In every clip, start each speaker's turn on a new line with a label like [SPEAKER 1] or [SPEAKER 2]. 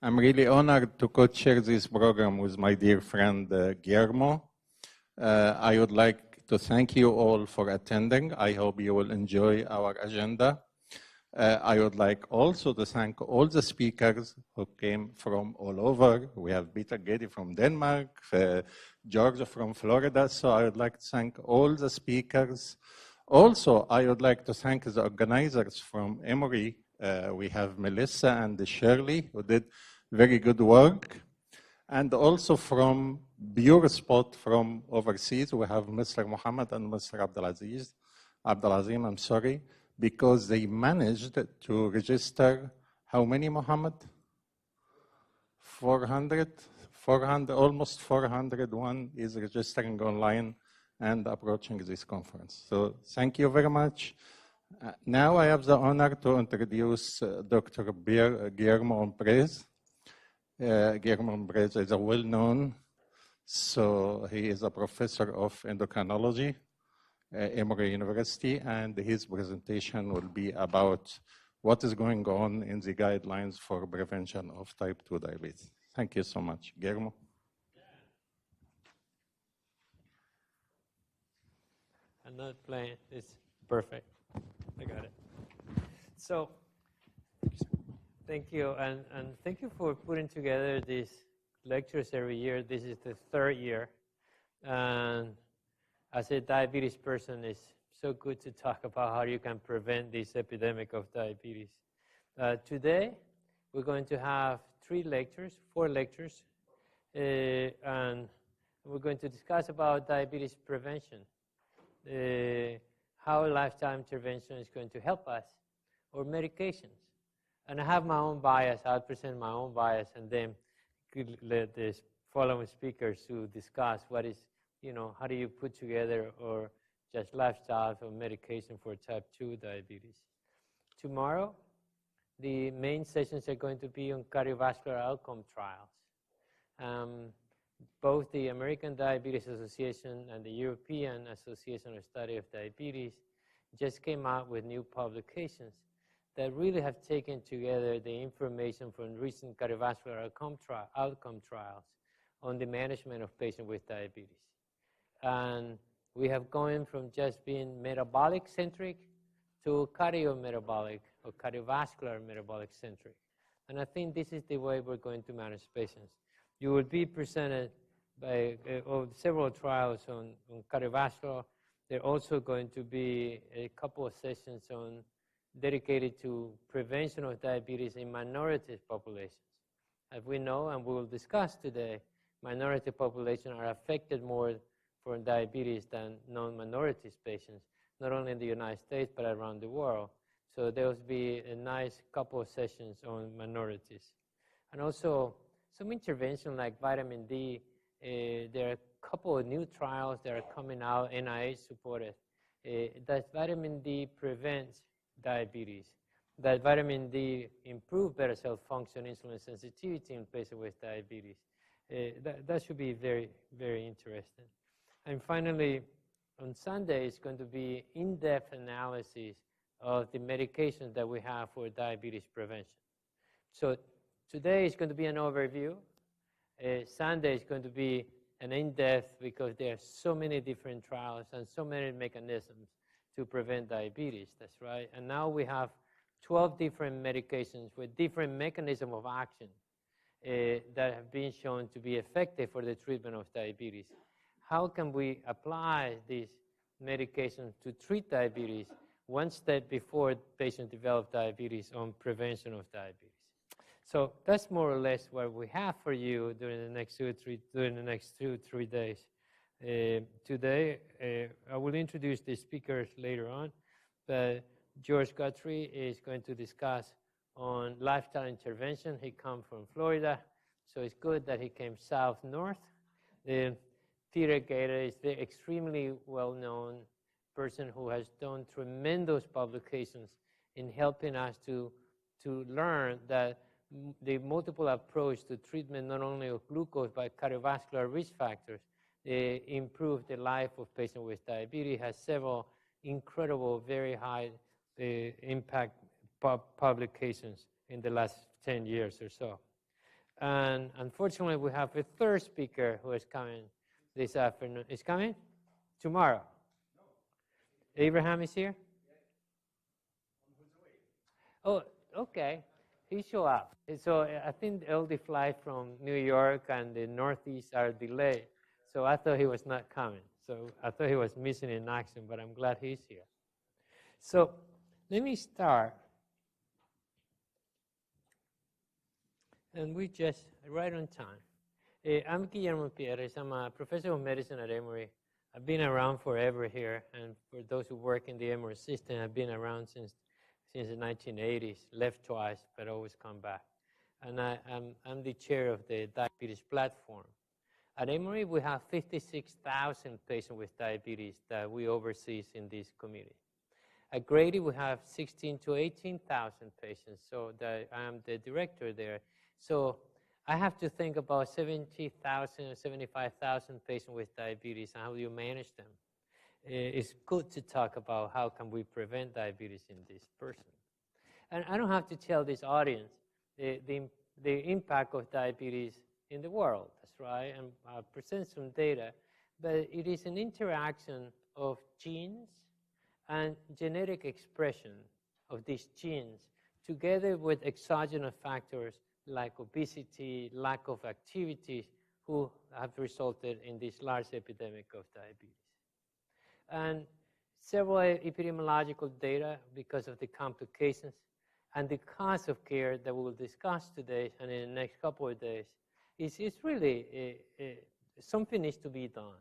[SPEAKER 1] I'm really honored to co-chair this program with my dear friend Guillermo. I would like to thank you all for attending. I hope you will enjoy our agenda. I would like also to thank all the speakers who came from all over. We have Peter Gedi from Denmark, George from Florida, so I would like to thank all the speakers. Also, I would like to thank the organizers from Emory. We have Melissa and Shirley, who did very good work. And also from Bureau Spot from overseas, we have Mr. Mohammed and Mr. Abdulazim, I'm sorry, because they managed to register, how many, Mohammed? 400, almost 401 is registering online and approaching this conference. So thank you very much. Now I have the honor to introduce Dr. Guillermo Ombrez. Guillermo Ombrez is a well-known, so he is a professor of endocrinology at Emory University, and his presentation will be about what is going on in the guidelines for prevention of type 2 diabetes. Thank you so much. Guillermo.
[SPEAKER 2] I'm not playing. It's perfect. I got it. So thank you, and thank you for putting together these lectures every year. This is the third year, and as a diabetes person, it's so good to talk about how you can prevent this epidemic of diabetes. Today, we're going to have four lectures, and we're going to discuss about diabetes prevention, how lifetime intervention is going to help us, or medications. And I have my own bias. I'll present my own bias, and then let the following speakers to discuss what is, how do you put together or just lifestyle or medication for type 2 diabetes. Tomorrow, the main sessions are going to be on cardiovascular outcome trials. Both the American Diabetes Association and the European Association of Study of Diabetes just came out with new publications that really have taken together the information from recent cardiovascular outcome trials on the management of patients with diabetes. And we have gone from just being metabolic-centric to cardiometabolic or cardiovascular metabolic-centric. And I think this is the way we're going to manage patients. You will be presented by several trials on cardiovascular. There are also going to be a couple of sessions dedicated to prevention of diabetes in minority populations. As we know, and we will discuss today, minority populations are affected more from diabetes than non-minorities patients, not only in the United States, but around the world. So there will be a nice couple of sessions on minorities. And also some intervention like vitamin D. There are a couple of new trials that are coming out, NIH supported, that vitamin D prevents diabetes, that vitamin D improves beta cell function, insulin sensitivity in patients with diabetes. That should be very, very interesting. And finally, on Sunday, it's going to be in-depth analysis of the medications that we have for diabetes prevention. So today is going to be an overview. Sunday is going to be an in-depth because there are so many different trials and so many mechanisms to prevent diabetes. That's right. And now we have 12 different medications with different mechanisms of action that have been shown to be effective for the treatment of diabetes. How can we apply these medications to treat diabetes one step before patients develop diabetes on prevention of diabetes? So that's more or less what we have for you during the next two or three days. Today, I will introduce the speakers later on, but George Guthrie is going to discuss on lifestyle intervention. He comes from Florida, so it's good that he came south-north. Peter Gator is the extremely well-known person who has done tremendous publications in helping us to learn that the multiple approach to treatment not only of glucose but cardiovascular risk factors improve the life of patients with diabetes, has several incredible, very high impact publications in the last 10 years or so. And unfortunately, we have a third speaker who is coming this afternoon. Is coming? Tomorrow. No. Abraham is here? Oh, okay. He showed up. So I think all the flights from New York and the Northeast are delayed. So I thought he was not coming. So I thought he was missing in action, but I'm glad he's here. So let me start. And we just right on time. I'm Guillermo Pierres. I'm a professor of medicine at Emory. I've been around forever here, and for those who work in the Emory system, I've been around since the 1980s, left twice, but always come back. And I'm the chair of the diabetes platform. At Emory, we have 56,000 patients with diabetes that we oversee in this community. At Grady, we have 16,000 to 18,000 patients, so I'm the director there. So I have to think about 70,000 or 75,000 patients with diabetes and how do you manage them. It's good to talk about how can we prevent diabetes in this person. And I don't have to tell this audience the impact of diabetes in the world, that's right, and I'll present some data, but it is an interaction of genes and genetic expression of these genes together with exogenous factors like obesity, lack of activities, who have resulted in this large epidemic of diabetes. And several epidemiological data because of the complications and the cost of care that we will discuss today and in the next couple of days is really something needs to be done.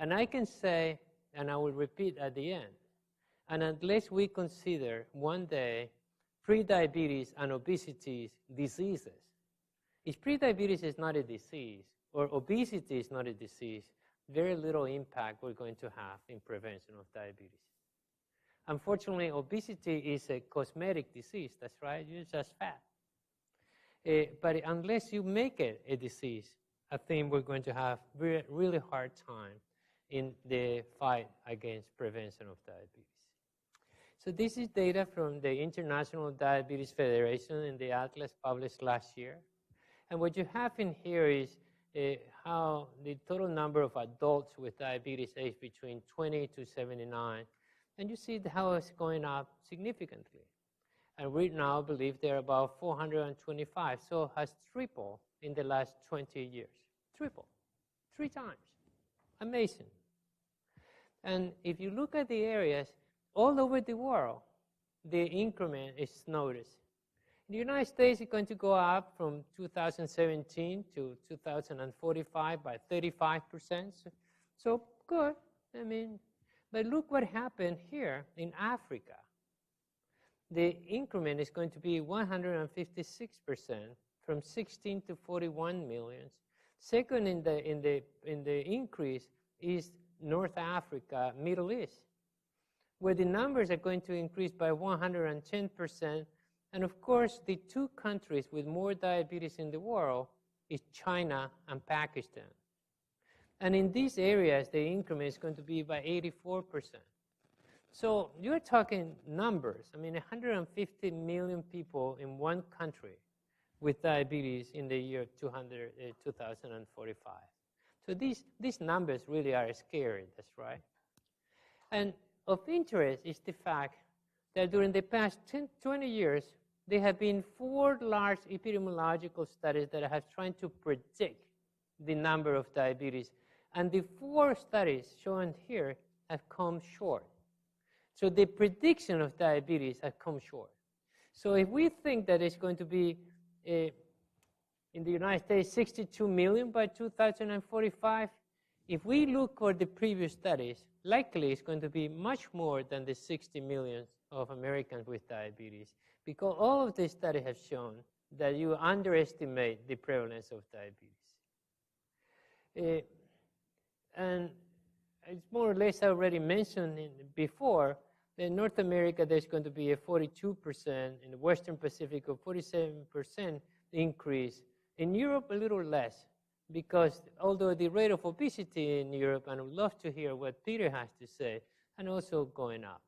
[SPEAKER 2] And I can say, and I will repeat at the end, and unless we consider one day prediabetes and obesity diseases, if prediabetes is not a disease or obesity is not a disease, very little impact we're going to have in prevention of diabetes. Unfortunately, obesity is a cosmetic disease, that's right, you're just fat. But unless you make it a disease, I think we're going to have a really hard time in the fight against prevention of diabetes. So this is data from the International Diabetes Federation in the Atlas published last year. And what you have in here is how the total number of adults with diabetes aged between 20 to 79. And you see how it's going up significantly. And we now believe there are about 425, so has tripled in the last 20 years. Triple, 3 times. Amazing. And if you look at the areas, all over the world, the increment is noticed. In the United States, it's going to go up from 2017 to 2045 by 35%. So good, I mean, but look what happened here in Africa. The increment is going to be 156% from 16 to 41 million. Second in the increase is North Africa, Middle East, where the numbers are going to increase by 110%. And of course, the 2 countries with more diabetes in the world is China and Pakistan. And in these areas, the increment is going to be by 84%. So you're talking numbers. I mean, 150 million people in one country with diabetes in the year 2045. So these numbers really are scary, that's right. And of interest is the fact that during the past 20 years, there have been 4 large epidemiological studies that have tried to predict the number of diabetes. And the 4 studies shown here have come short. So the prediction of diabetes has come short. So if we think that it's going to be, in the United States, 62 million by 2045, if we look for the previous studies, likely it's going to be much more than the 60 million of Americans with diabetes, because all of these studies have shown that you underestimate the prevalence of diabetes. And it's more or less already mentioned before, in North America there's going to be a 42%, in the Western Pacific a 47% increase. In Europe a little less, because although the rate of obesity in Europe, and I would love to hear what Peter has to say, and also going up.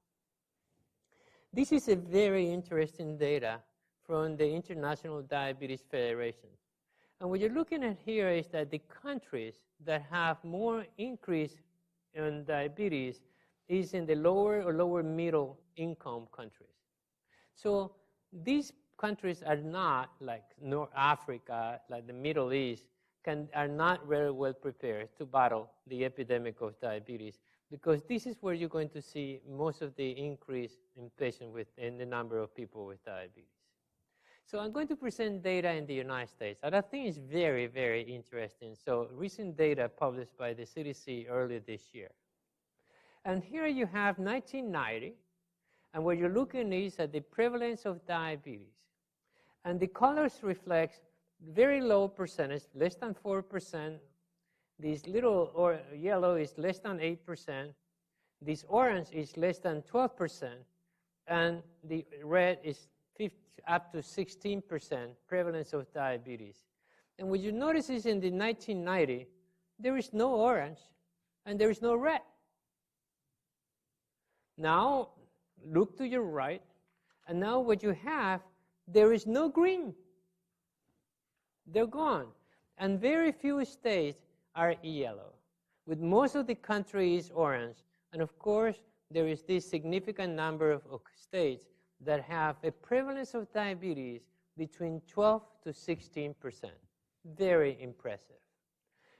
[SPEAKER 2] This is a very interesting data from the International Diabetes Federation. And what you're looking at here is that the countries that have more increase in diabetes is in the lower or lower middle income countries. So these countries are not like North Africa, like the Middle East, are not very well prepared to battle the epidemic of diabetes, because this is where you're going to see most of the increase in the number of people with diabetes. So I'm going to present data in the United States, and I think it's very, very interesting. So recent data published by the CDC earlier this year. And here you have 1990, and what you're looking is at the prevalence of diabetes. And the colors reflect very low percentage, less than 4%. This little yellow is less than 8%. This orange is less than 12%. And the red is up to 16% prevalence of diabetes. And what you notice is in the 1990, there is no orange and there is no red. Now, look to your right, and now what you have, there is no green. They're gone. And very few states are yellow, with most of the country is orange. And of course, there is this significant number of states that have a prevalence of diabetes between 12 to 16%. Very impressive.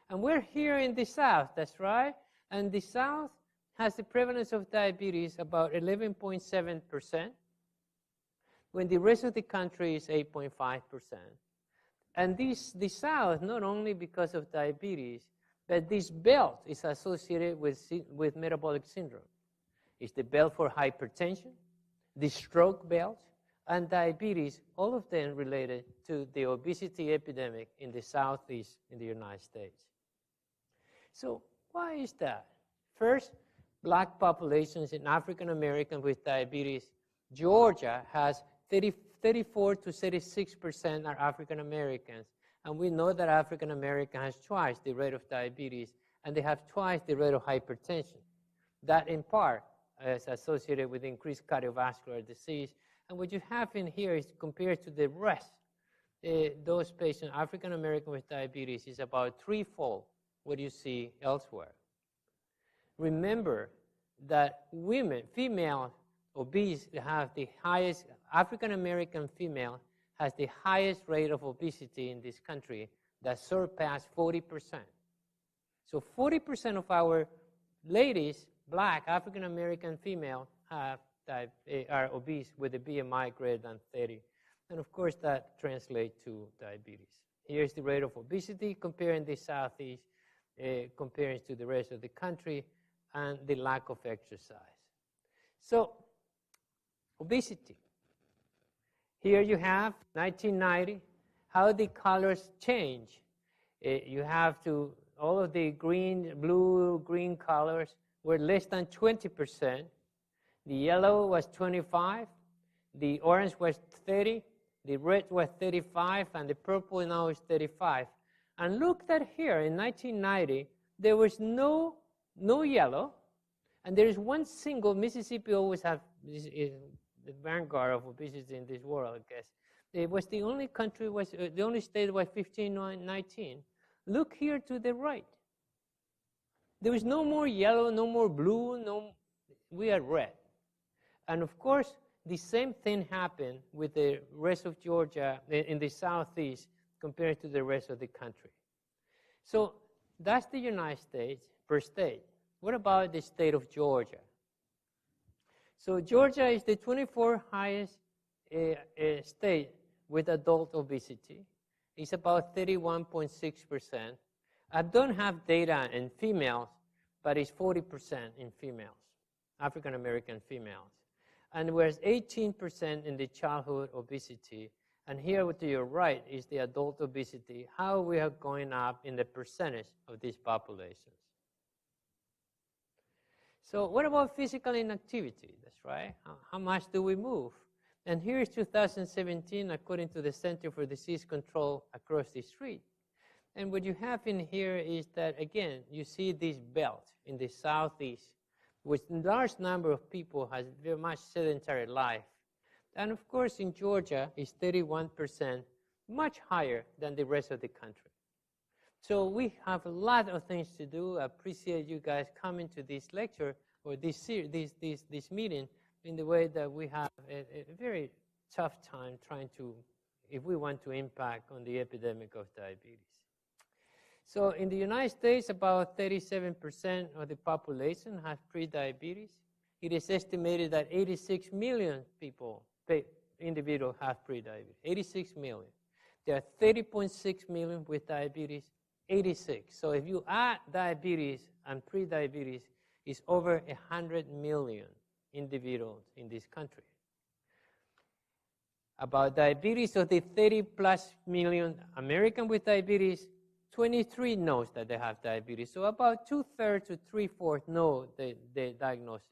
[SPEAKER 2] And we're here in the South, that's right. And the South has the prevalence of diabetes about 11.7%, when the rest of the country is 8.5%. And the South, not only because of diabetes, but this belt is associated with metabolic syndrome. It's the belt for hypertension, the stroke belt, and diabetes, all of them related to the obesity epidemic in the Southeast in the United States. So why is that? First, black populations in African American with diabetes. Georgia has 34 to 36% are African Americans. And we know that African American has twice the rate of diabetes, and they have twice the rate of hypertension. That in part is associated with increased cardiovascular disease. And what you have in here is compared to the rest, those patients, African American with diabetes, is about threefold what you see elsewhere. Remember that female obese have the highest, African American female has the highest rate of obesity in this country that surpassed 40%. So 40% of our ladies, black African American female, are obese with a BMI greater than 30. And of course that translates to diabetes. Here's the rate of obesity comparing the Southeast, comparing to the rest of the country, and the lack of exercise. So obesity. Here you have 1990, how the colors change. You have all of the green, blue, green colors were less than 20%. The yellow was 25, the orange was 30, the red was 35, and the purple now is 35. And look that here, in 1990, there was no yellow, and there is one single. Mississippi always have the vanguard of obesity in this world, I guess. It was the only country, the only state was 1519. Look here to the right. There was no more yellow, no more blue, we had red. And of course, the same thing happened with the rest of Georgia in the Southeast compared to the rest of the country. So that's the United States per state. What about the state of Georgia? So Georgia is the 24th highest state with adult obesity. It's about 31.6%. I don't have data in females, but it's 40% in females, African American females. And whereas 18% in the childhood obesity, and here to your right is the adult obesity, how we are going up in the percentage of these populations. So what about physical inactivity? That's right. How much do we move? And here is 2017, according to the Center for Disease Control across the street. And what you have in here is that, again, you see this belt in the Southeast, which a large number of people has very much sedentary life. And of course, in Georgia, it's 31%, much higher than the rest of the country. So we have a lot of things to do. I appreciate you guys coming to this lecture or this meeting in the way that we have a very tough time trying to, if we want to impact on the epidemic of diabetes. So in the United States, about 37% of the population have prediabetes. It is estimated that 86 million individuals have prediabetes, 86 million. There are 30.6 million with diabetes, 86. So if you add diabetes and prediabetes, it's over 100 million individuals in this country. About diabetes, of the 30+ million Americans with diabetes, 23 knows that they have diabetes. So about 2/3 to 3/4 know the diagnosis.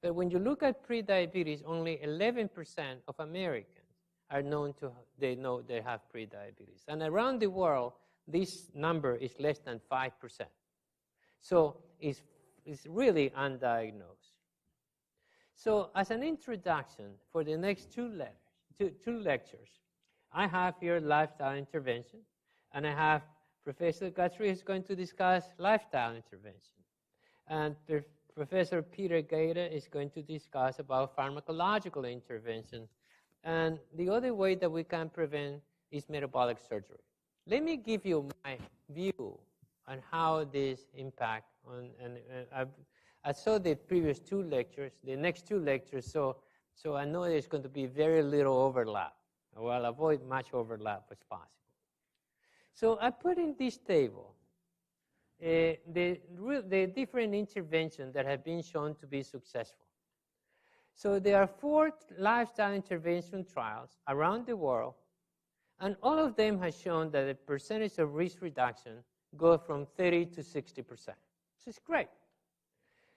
[SPEAKER 2] But when you look at prediabetes, only 11% of Americans are known to, they know they have prediabetes. And around the world, this number is less than 5%. So it's really undiagnosed. So as an introduction for the next two lectures, I have here lifestyle intervention, and I have Professor Guthrie is going to discuss lifestyle intervention. And Professor Peter Gaeta is going to discuss about pharmacological intervention. And the other way that we can prevent is metabolic surgery. Let me give you my view on how this impact on, I saw the previous two lectures, the next two lectures, so I know there's going to be very little overlap. Well, avoid much overlap as possible. So I put in this table the different interventions that have been shown to be successful. So there are 4 lifestyle intervention trials around the world, and all of them have shown that the percentage of risk reduction goes from 30 to 60%. This is great.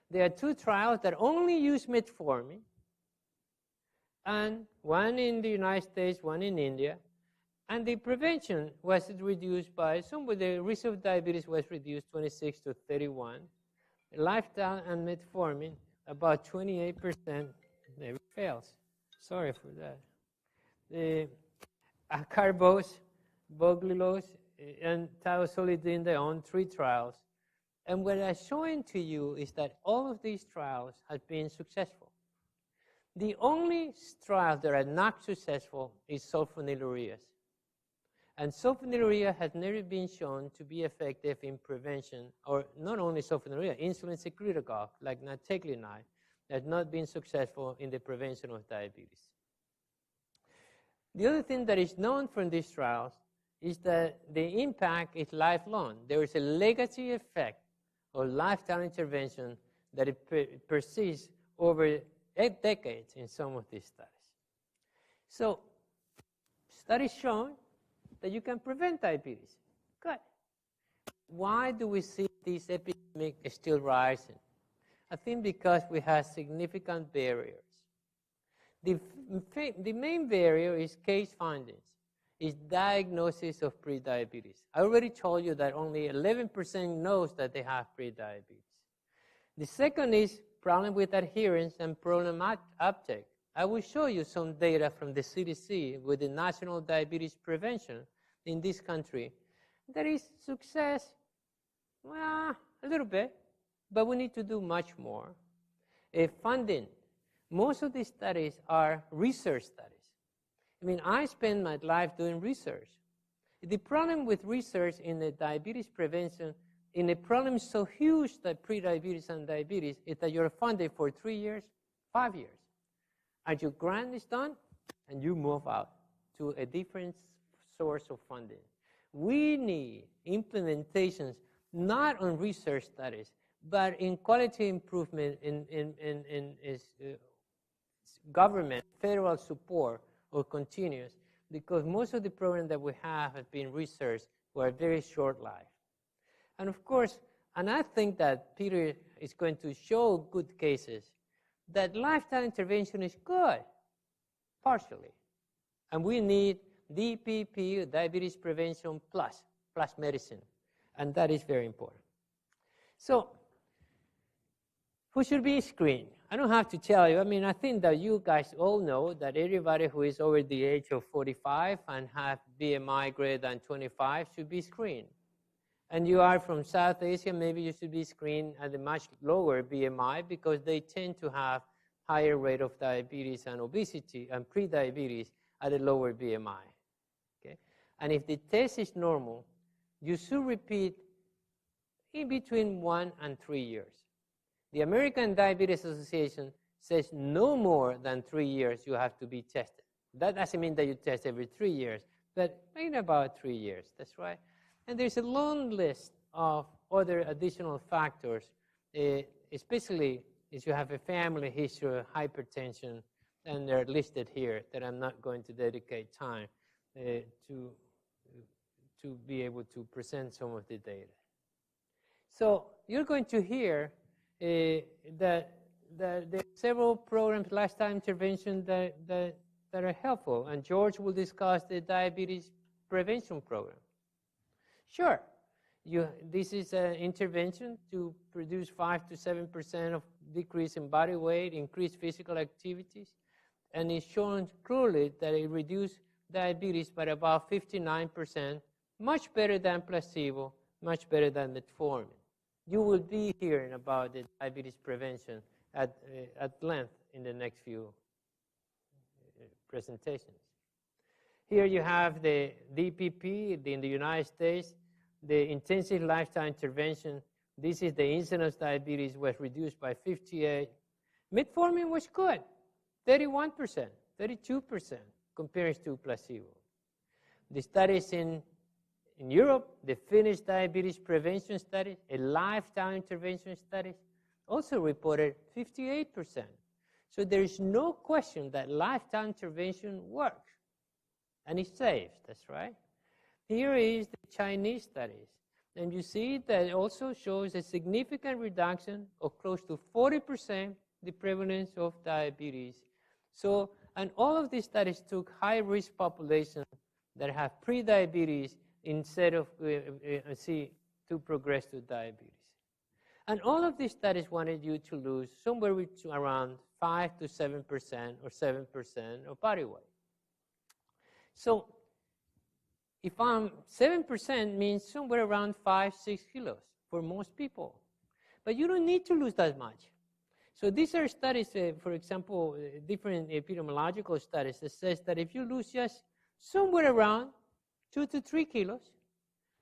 [SPEAKER 2] There are 2 trials that only use metformin, and one in the United States, one in India, and the prevention was reduced by, the risk of diabetes was reduced 26 to 31. Lifestyle and metformin, about 28%, never fails. Sorry for that. The acarbose, boglilose, and thiazolidine, they own 3 trials. And what I'm showing to you is that all of these trials have been successful. The only trials that are not successful is sulfonylureas. And sulfonylurea has never been shown to be effective in prevention, or not only sulfonylurea, insulin secretagogue, like nateglinide, has not been successful in the prevention of diabetes. The other thing that is known from these trials is that the impact is lifelong. There is a legacy effect of lifestyle intervention that it persists over 8 decades in some of these studies. So, studies shown that you can prevent diabetes. Good. Why do we see this epidemic still rising? I think because we have significant barriers. The main barrier is case findings, is diagnosis of prediabetes. I already told you that only 11% knows that they have prediabetes. The second is problem with adherence and problem uptake. I will show you some data from the CDC with the National Diabetes Prevention in this country. There is success, well, a little bit, but we need to do much more. Funding. Most of these studies are research studies. I mean, I spend my life doing research. The problem with research in the diabetes prevention, in a problem so huge that prediabetes and diabetes, is that you're funded for 3 years, 5 years. And your grant is done, and you move out to a different source of funding. We need implementations not on research studies, but in quality improvement in government, federal support, or continuous, because most of the programs that we have been researched were very short-lived. And of course, and I think that Peter is going to show good cases that lifestyle intervention is good, partially. And we need DPP, diabetes prevention plus medicine. And that is very important. So, who should be screened? I don't have to tell you. I mean, I think that you guys all know that everybody who is over the age of 45 and have BMI greater than 25 should be screened. And you are from South Asia, maybe you should be screened at a much lower BMI because they tend to have higher rate of diabetes and obesity and pre-diabetes at a lower BMI. Okay? And if the test is normal, you should repeat in between 1 and 3 years. The American Diabetes Association says no more than 3 years you have to be tested. That doesn't mean that you test every 3 years, but in about 3 years, that's right. And there's a long list of other additional factors, especially if you have a family history of hypertension, and they're listed here that I'm not going to dedicate time to be able to present some of the data. So you're going to hear that there are several programs, lifestyle intervention that are helpful, and George will discuss the diabetes prevention program. Sure, this is an intervention to produce 5 to 7% of decrease in body weight, increase physical activities, and it's shown clearly that it reduced diabetes by about 59%, much better than placebo, much better than metformin. You will be hearing about the diabetes prevention at length in the next few presentations. Here you have the DPP in the United States, the intensive lifestyle intervention. This is the incidence of diabetes was reduced by 58. Metformin was good, 31%, 32% compared to placebo. The studies in Europe, the Finnish diabetes prevention study, a lifestyle intervention study, also reported 58%. So there is no question that lifestyle intervention works, and it's safe, that's right. Here is the Chinese studies, and you see that it also shows a significant reduction of close to 40% the prevalence of diabetes. So, and all of these studies took high-risk populations that have pre-diabetes instead of to progress to diabetes. And all of these studies wanted you to lose somewhere around 5 to 7% or 7% of body weight. So if 7% means somewhere around 5-6 kilos for most people. But you don't need to lose that much. So these are studies, for example, different epidemiological studies that says that if you lose just somewhere around 2 to 3 kilos,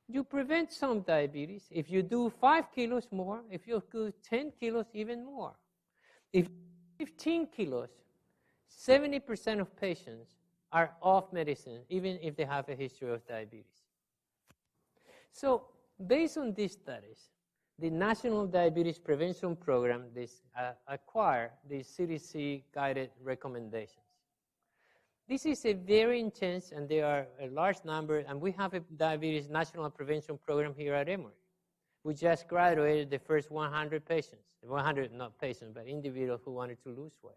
[SPEAKER 2] you prevent some diabetes. If you do 5 kilos more, if you do 10 kilos, even more. If 15 kilos, 70% of patients are off medicine, even if they have a history of diabetes. So based on these studies, the National Diabetes Prevention Program acquired the CDC-guided recommendations. This is a very intense, and there are a large number, and we have a diabetes national prevention program here at Emory. We just graduated the first 100 patients, 100 not patients, but individuals who wanted to lose weight.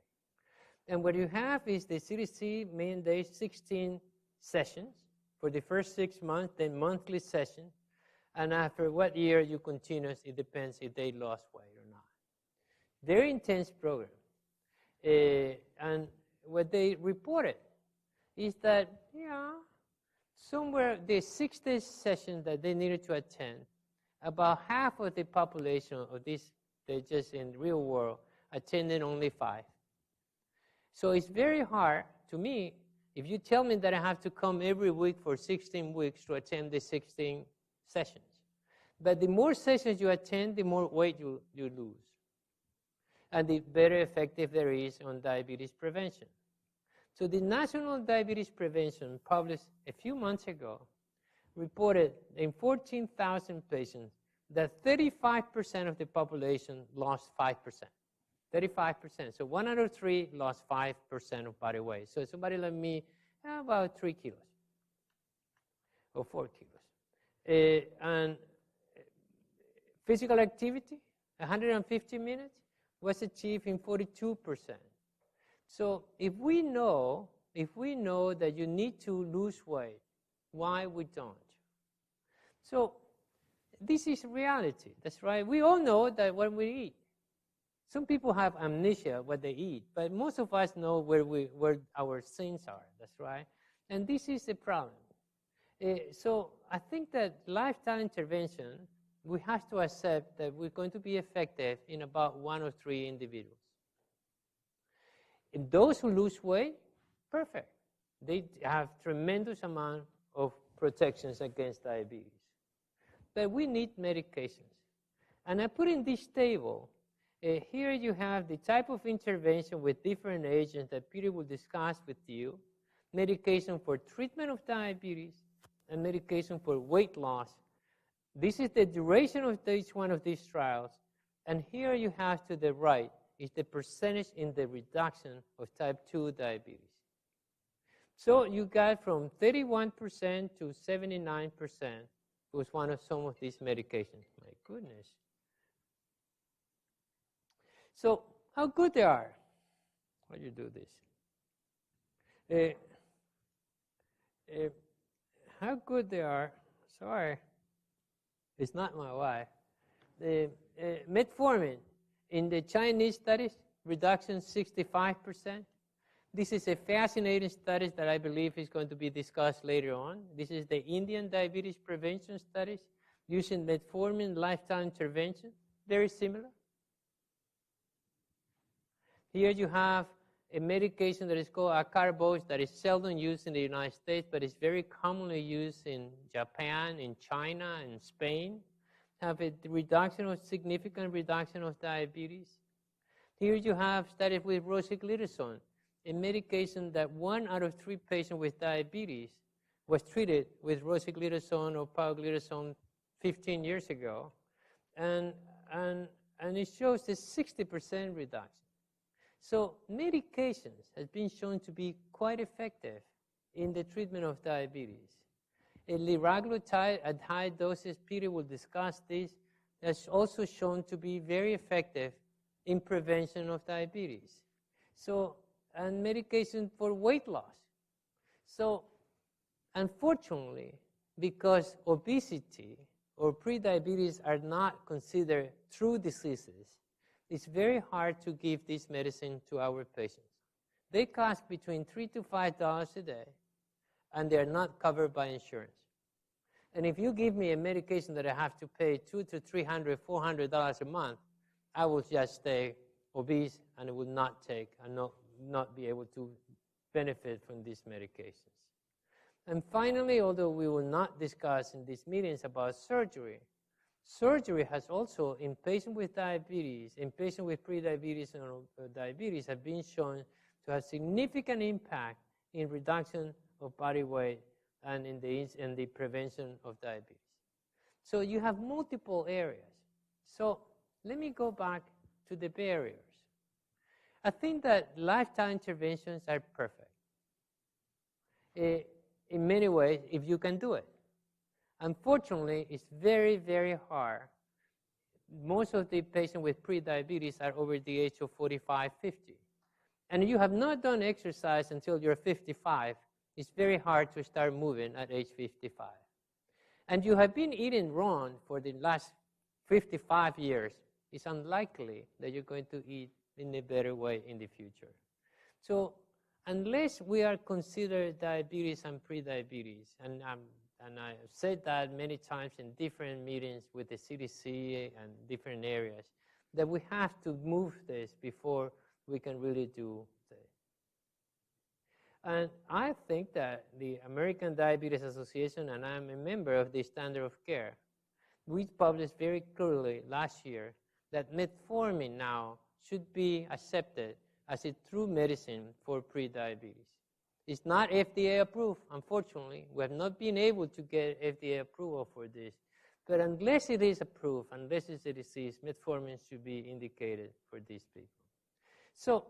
[SPEAKER 2] And what you have is the CDC mandates 16 sessions for the first 6 months, then monthly sessions, and after what year you continue, it depends if they lost weight or not. Very intense program. And what they reported is that, somewhere the 60 sessions that they needed to attend, about half of the population of this, they just in real world, attended only 5. So it's very hard to me, if you tell me that I have to come every week for 16 weeks to attend the 16 sessions. But the more sessions you attend, the more weight you lose. And the better effective there is on diabetes prevention. So the National Diabetes Prevention, published a few months ago, reported in 14,000 patients that 35% of the population lost 5%. 35%. So 1 out of 3 lost 5% of body weight. So somebody like me, about 3 kilos or 4 kilos. And physical activity, 150 minutes, was achieved in 42%. So if we know that you need to lose weight, why we don't? So this is reality. That's right. We all know that when we eat. Some people have amnesia what they eat, but most of us know where our sins are. That's right. And this is a problem. So I think that lifestyle intervention, we have to accept that we're going to be effective in about 1 or 3 individuals. In those who lose weight, perfect. They have tremendous amount of protections against diabetes. But we need medications. And I put in this table, here you have the type of intervention with different agents that Peter will discuss with you, medication for treatment of diabetes, and medication for weight loss. This is the duration of each one of these trials. And here you have to the right is the percentage in the reduction of type 2 diabetes. So you got from 31% to 79% was one of some of these medications. My goodness. So how good they are. How do you do this? How good they are. Sorry. It's not my wife. The metformin in the Chinese studies, reduction 65%. This is a fascinating study that I believe is going to be discussed later on. This is the Indian diabetes prevention studies using metformin lifestyle intervention. Very similar. Here you have a medication that is called acarbose that is seldom used in the United States, but is very commonly used in Japan, in China, and Spain. Have a significant reduction of diabetes. Here you have studies with rosiglitazone, a medication that 1 out of 3 patients with diabetes was treated with rosiglitazone or pioglitazone 15 years ago, and it shows a 60% reduction. So medications has been shown to be quite effective in the treatment of diabetes. A liraglutide at high doses, Peter will discuss this, has also shown to be very effective in prevention of diabetes. So, and medication for weight loss. So, unfortunately, because obesity or prediabetes are not considered true diseases, it's very hard to give this medicine to our patients. They cost between $3 to $5 a day, and they're not covered by insurance. And if you give me a medication that I have to pay $200 to $300, $400 a month, I will just stay obese and will not take and not be able to benefit from these medications. And finally, although we will not discuss in these meetings about surgery, surgery has also, in patients with diabetes, in patients with prediabetes and diabetes, have been shown to have significant impact in reduction of body weight and in the prevention of diabetes. So you have multiple areas. So let me go back to the barriers. I think that lifestyle interventions are perfect. In many ways, if you can do it. Unfortunately, it's very, very hard. Most of the patients with prediabetes are over the age of 45, 50. And you have not done exercise until you're 55. It's very hard to start moving at age 55. And you have been eating wrong for the last 55 years. It's unlikely that you're going to eat in a better way in the future. So unless we are considered diabetes and prediabetes, and I've said that many times in different meetings with the CDC and different areas, that we have to move this before we can really do this. And I think that the American Diabetes Association, and I'm a member of the Standard of Care, we published very clearly last year that metformin now should be accepted as a true medicine for prediabetes. It's not FDA approved, unfortunately. We have not been able to get FDA approval for this. But unless it is approved, unless it's a disease, metformin should be indicated for these people. So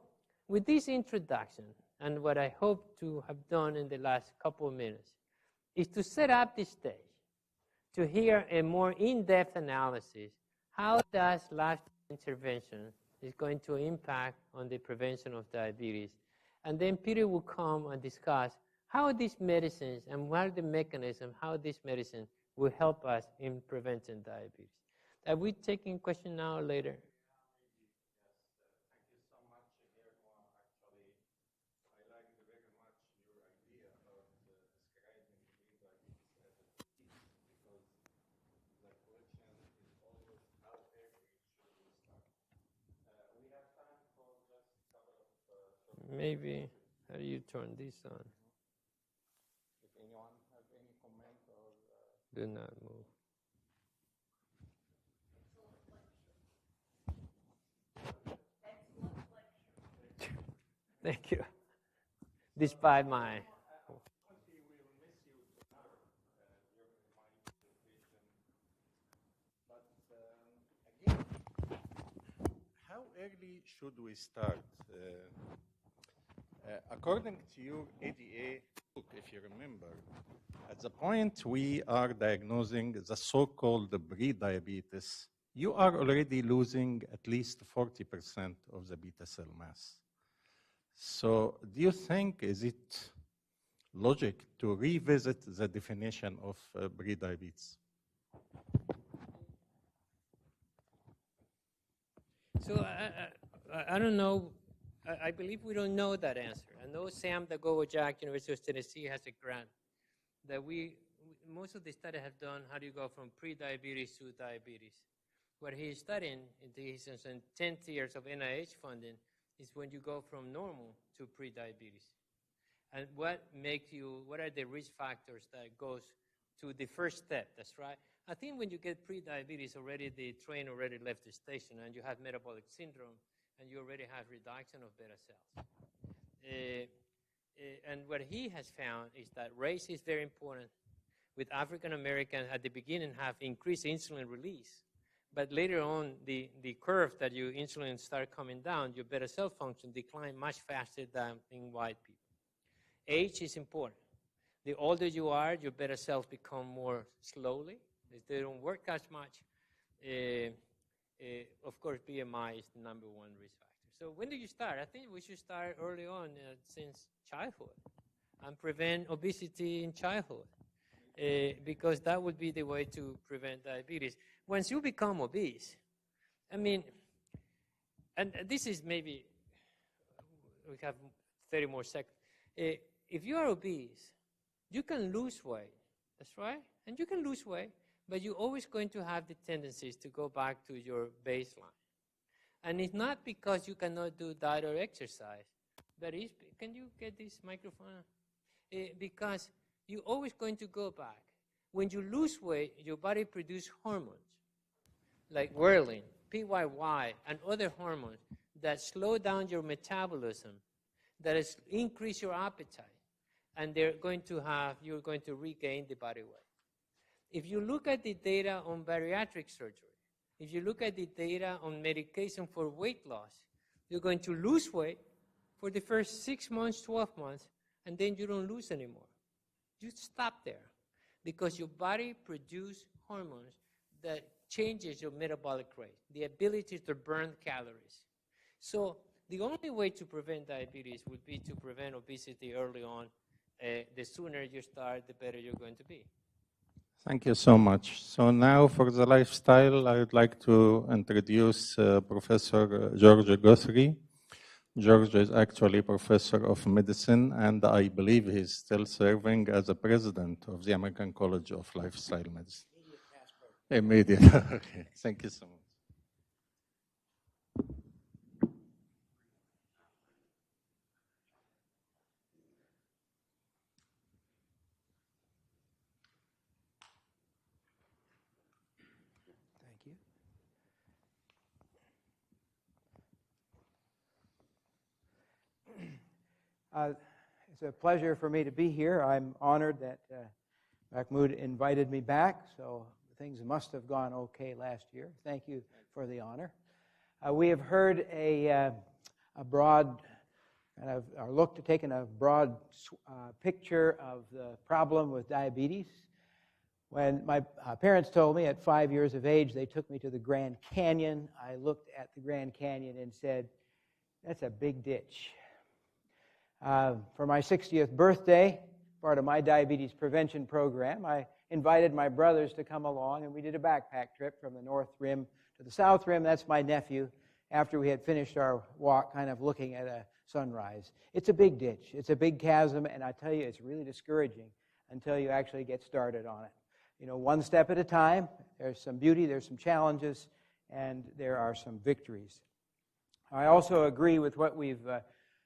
[SPEAKER 2] with this introduction, and what I hope to have done in the last couple of minutes, is to set up the stage to hear a more in-depth analysis. How does lifestyle intervention is going to impact on the prevention of diabetes? And then Peter will come and discuss how these medicines and what are the mechanisms, how these medicines will help us in preventing diabetes. Are we taking questions now or later? maybe, how do you turn this on?
[SPEAKER 1] If anyone has any comment or...
[SPEAKER 2] Do not move. Thank you. Despite my...
[SPEAKER 1] How early should we start? According to your ADA book, if you remember, at the point we are diagnosing the so-called pre-diabetes, you are already losing at least 40% of the beta cell mass. So do you think, is it logic to revisit the definition of pre-diabetes?
[SPEAKER 2] So I don't know. I believe we don't know that answer. I know Sam Dagowo-Jack, University of Tennessee, has a grant that most of the studies have done how do you go from pre-diabetes to diabetes. What he's studying in his 10th years of NIH funding is when you go from normal to pre-diabetes. And what are the risk factors that goes to the first step? That's right. I think when you get pre-diabetes, already the train already left the station and you have metabolic syndrome and you already have reduction of beta cells. And what he has found is that race is very important. With African Americans at the beginning have increased insulin release, but later on the curve that your insulin start coming down, your beta cell function decline much faster than in white people. Age is important. The older you are, your beta cells become more slowly. They don't work as much. Of course, BMI is the #1 risk factor. So when do you start? I think we should start early on since childhood and prevent obesity in childhood because that would be the way to prevent diabetes. Once you become obese, I mean, and this is maybe, we have 30 more seconds. If you are obese, you can lose weight, that's right? And you can lose weight, but you're always going to have the tendencies to go back to your baseline. And it's not because you cannot do diet or exercise, but can you get this microphone? Because you're always going to go back. When you lose weight, your body produces hormones, like ghrelin, PYY, and other hormones that slow down your metabolism, that increase your appetite, and you're going to regain the body weight. If you look at the data on bariatric surgery, if you look at the data on medication for weight loss, you're going to lose weight for the first 6 months, 12 months, and then you don't lose anymore. You stop there because your body produces hormones that changes your metabolic rate, the ability to burn calories. So the only way to prevent diabetes would be to prevent obesity early on. The sooner you start, the better you're going to be.
[SPEAKER 1] Thank you so much. So now for the lifestyle, I would like to introduce Professor George Guthrie. George is actually professor of medicine, and I believe he's still serving as a president of the American College of Lifestyle Medicine. Immediate. Okay. Thank you so much.
[SPEAKER 3] It's a pleasure for me to be here. I'm honored that Mahmoud invited me back, so things must have gone okay last year. Thank you for the honor. We have heard a broad taken a broad picture of the problem with diabetes. When my parents told me at 5 years of age they took me to the Grand Canyon, I looked at the Grand Canyon and said, that's a big ditch. For my 60th birthday, part of my diabetes prevention program, I invited my brothers to come along, and we did a backpack trip from the North Rim to the South Rim. That's my nephew, after we had finished our walk, kind of looking at a sunrise. It's a big ditch. It's a big chasm, and I tell you, it's really discouraging until you actually get started on it. You know, one step at a time. There's some beauty, there's some challenges, and there are some victories. I also agree with what we've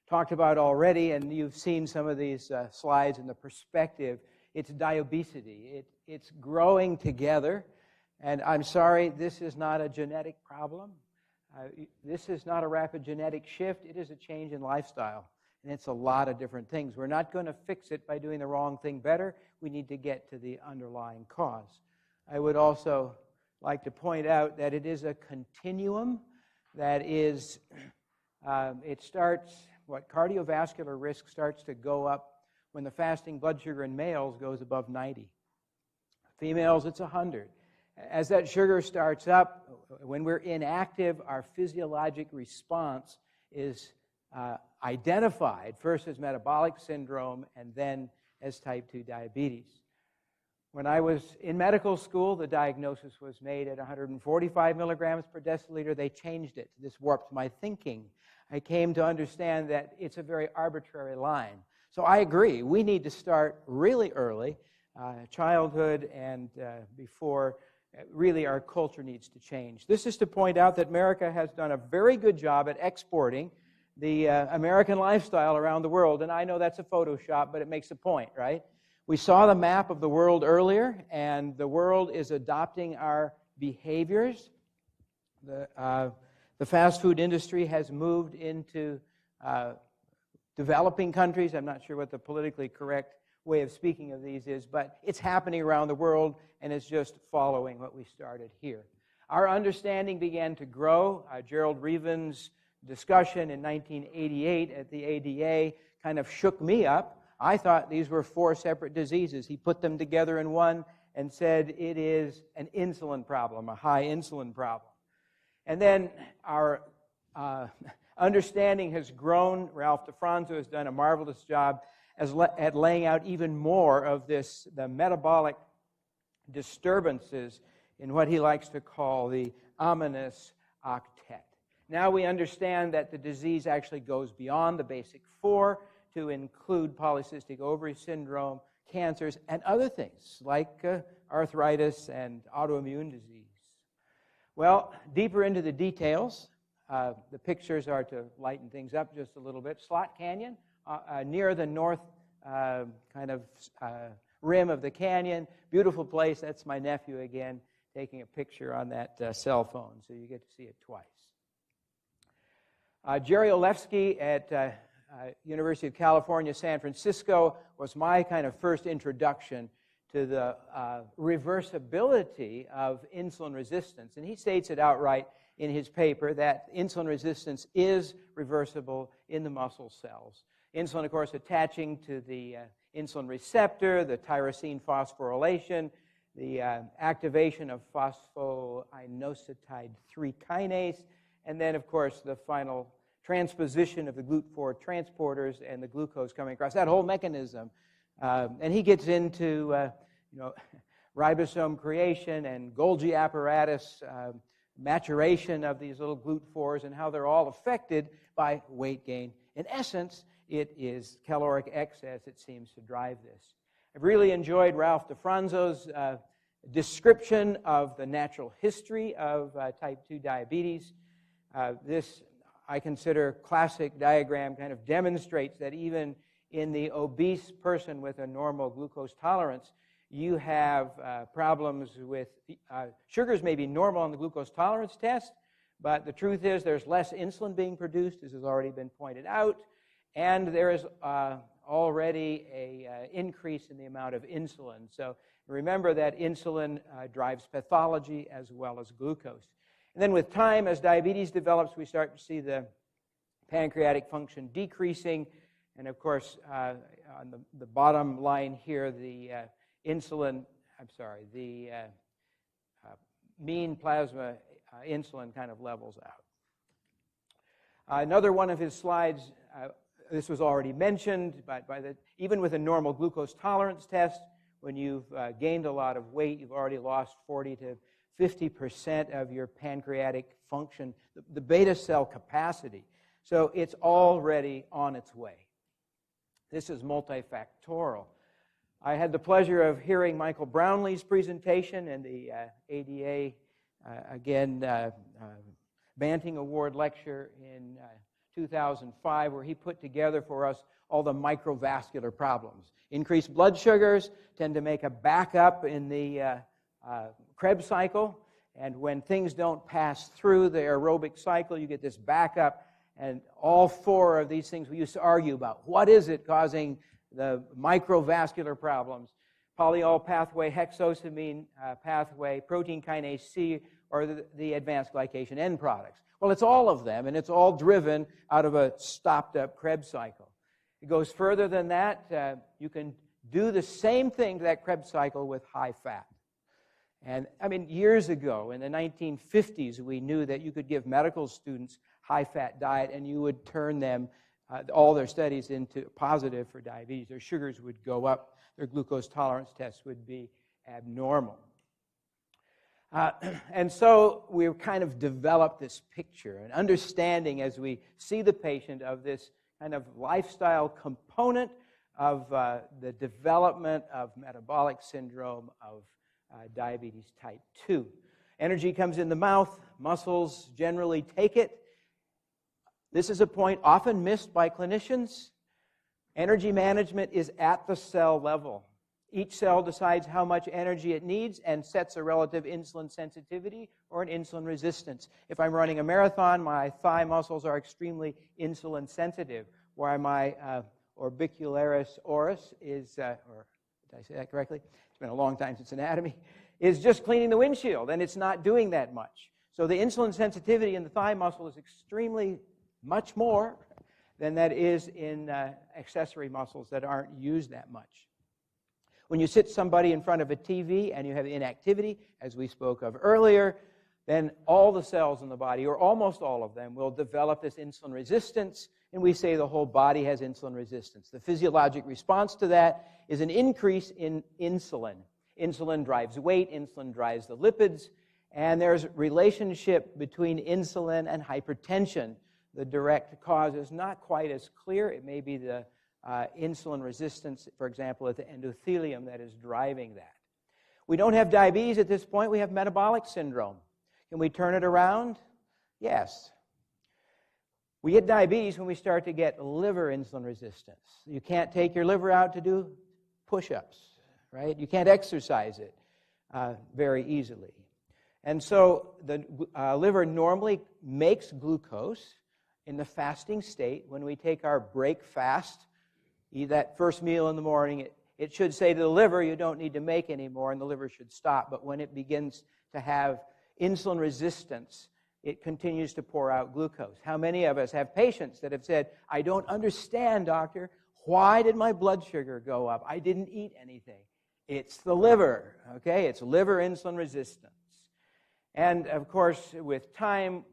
[SPEAKER 3] talked about already, and you've seen some of these slides in the perspective. It's diabesity. It's growing together. And I'm sorry, this is not a genetic problem. This is not a rapid genetic shift. It is a change in lifestyle. And it's a lot of different things. We're not going to fix it by doing the wrong thing better. We need to get to the underlying cause. I would also like to point out that it is a continuum that is, it starts, cardiovascular risk starts to go up when the fasting blood sugar in males goes above 90. Females, it's 100. As that sugar starts up, when we're inactive, our physiologic response is identified first as metabolic syndrome and then as type 2 diabetes. When I was in medical school, the diagnosis was made at 145 milligrams per deciliter. They changed it. This warped my thinking. I came to understand that it's a very arbitrary line. So I agree. We need to start really early, childhood and before. Really, our culture needs to change. This is to point out that America has done a very good job at exporting the American lifestyle around the world. And I know that's a Photoshop, but it makes a point, right? We saw the map of the world earlier, and the world is adopting our behaviors. The fast food industry has moved into developing countries. I'm not sure what the politically correct way of speaking of these is, but it's happening around the world, and it's just following what we started here. Our understanding began to grow. Gerald Reeven's discussion in 1988 at the ADA kind of shook me up. I thought these were 4 separate diseases. He put them together in one and said it is an insulin problem, a high insulin problem. And then our understanding has grown. Ralph DeFranzo has done a marvelous job at laying out even more of this, the metabolic disturbances in what he likes to call the ominous octet. Now we understand that the disease actually goes beyond the basic 4 to include polycystic ovary syndrome, cancers, and other things like arthritis and autoimmune disease. Well, deeper into the details, the pictures are to lighten things up just a little bit. Slot Canyon, near the north rim of the canyon. Beautiful place. That's my nephew again, taking a picture on that cell phone, so you get to see it twice. Jerry Olefsky at University of California, San Francisco was my kind of first introduction to the reversibility of insulin resistance. And he states it outright in his paper that insulin resistance is reversible in the muscle cells. Insulin, of course, attaching to the insulin receptor, the tyrosine phosphorylation, the activation of phosphoinositide 3 kinase, and then, of course, the final transposition of the GLUT4 transporters and the glucose coming across, that whole mechanism. And he gets into ribosome creation and Golgi apparatus, maturation of these little GLUT4s and how they're all affected by weight gain. In essence, it is caloric excess, it seems, to drive this. I've really enjoyed Ralph DeFranzo's description of the natural history of type 2 diabetes. This, I consider, classic diagram kind of demonstrates that even in the obese person with a normal glucose tolerance, you have problems with sugars may be normal on the glucose tolerance test, but the truth is there's less insulin being produced, as has already been pointed out, and there is already an increase in the amount of insulin. So remember that insulin drives pathology as well as glucose. And then with time, as diabetes develops, we start to see the pancreatic function decreasing. And of course, on the bottom line here, the mean plasma insulin kind of levels out. Another one of his slides, this was already mentioned, but even with a normal glucose tolerance test, when you've gained a lot of weight, you've already lost 40 to 50% of your pancreatic function, the beta cell capacity. So it's already on its way. This is multifactorial. I had the pleasure of hearing Michael Brownlee's presentation and the ADA, Banting Award lecture in 2005, where he put together for us all the microvascular problems. Increased blood sugars tend to make a backup in the Krebs cycle, and when things don't pass through the aerobic cycle, you get this backup, and all four of these things we used to argue about. What is it causing the microvascular problems? Polyol pathway, hexosamine pathway, protein kinase C, or the advanced glycation end products. Well, it's all of them, and it's all driven out of a stopped-up Krebs cycle. It goes further than that. You can do the same thing to that Krebs cycle with high fat. And, I mean, years ago, in the 1950s, we knew that you could give medical students high-fat diet, and you would turn them, all their studies, into positive for diabetes. Their sugars would go up. Their glucose tolerance tests would be abnormal. And so we've kind of developed this picture, an understanding as we see the patient of this kind of lifestyle component of the development of metabolic syndrome of diabetes type 2. Energy comes in the mouth, muscles generally take it. This is a point often missed by clinicians. Energy management is at the cell level. Each cell decides how much energy it needs and sets a relative insulin sensitivity or an insulin resistance. If I'm running a marathon, my thigh muscles are extremely insulin sensitive, while my orbicularis oris is, or did I say that correctly? It's been a long time since anatomy, is just cleaning the windshield, and it's not doing that much. So the insulin sensitivity in the thigh muscle is extremely much more than that is in accessory muscles that aren't used that much. When you sit somebody in front of a TV and you have inactivity, as we spoke of earlier, then all the cells in the body, or almost all of them, will develop this insulin resistance, and we say the whole body has insulin resistance. The physiologic response to that is an increase in insulin. Insulin drives weight, insulin drives the lipids, and there's a relationship between insulin and hypertension. The direct cause is not quite as clear. It may be the insulin resistance, for example, at the endothelium that is driving that. We don't have diabetes at this point. We have metabolic syndrome. Can we turn it around? Yes. We get diabetes when we start to get liver insulin resistance. You can't take your liver out to do push-ups, right? You can't exercise it very easily. And so the liver normally makes glucose in the fasting state. When we take our break fast, eat that first meal in the morning, it should say to the liver, you don't need to make any more, and the liver should stop. But when it begins to have insulin resistance, it continues to pour out glucose. How many of us have patients that have said, I don't understand, doctor, why did my blood sugar go up? I didn't eat anything. It's the liver, okay? It's liver insulin resistance. And, of course, with time,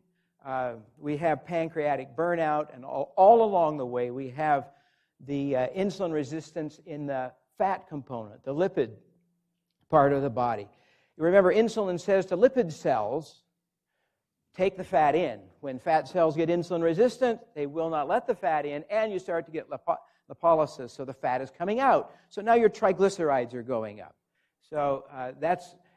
[SPEAKER 3] we have pancreatic burnout, and all along the way, we have the insulin resistance in the fat component, the lipid part of the body. You remember, insulin says to lipid cells, take the fat in. When fat cells get insulin resistant, they will not let the fat in, and you start to get lipolysis, so the fat is coming out. So now your triglycerides are going up. So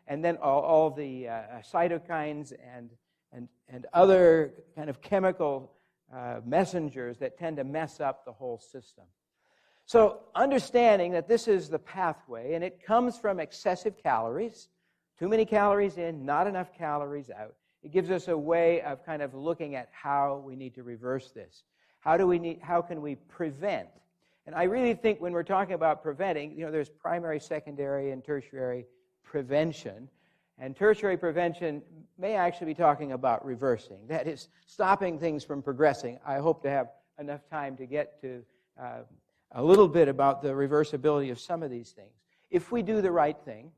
[SPEAKER 3] and then all the cytokines and other kind of chemical messengers that tend to mess up the whole system. So understanding that this is the pathway, and it comes from excessive calories, too many calories in, not enough calories out. It gives us a way of kind of looking at how we need to reverse this. How can we prevent? And I really think when we're talking about preventing, there's primary, secondary, and tertiary prevention. And tertiary prevention may actually be talking about reversing. That is, stopping things from progressing. I hope to have enough time to get to a little bit about the reversibility of some of these things. If we do the right thing,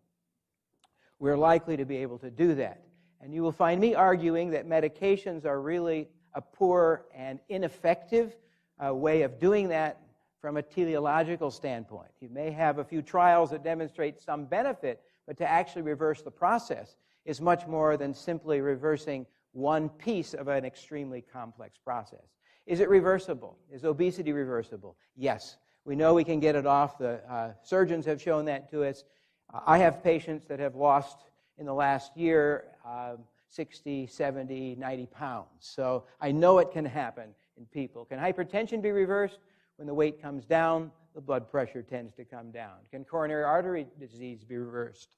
[SPEAKER 3] we're likely to be able to do that. And you will find me arguing that medications are really a poor and ineffective way of doing that from a teleological standpoint. You may have a few trials that demonstrate some benefit, but to actually reverse the process is much more than simply reversing one piece of an extremely complex process. Is it reversible? Is obesity reversible? Yes. We know we can get it off. The surgeons have shown that to us. I have patients that have lost, in the last year, 60, 70, 90 pounds. So I know it can happen. in people. Can hypertension be reversed? When the weight comes down, the blood pressure tends to come down. Can coronary artery disease be reversed?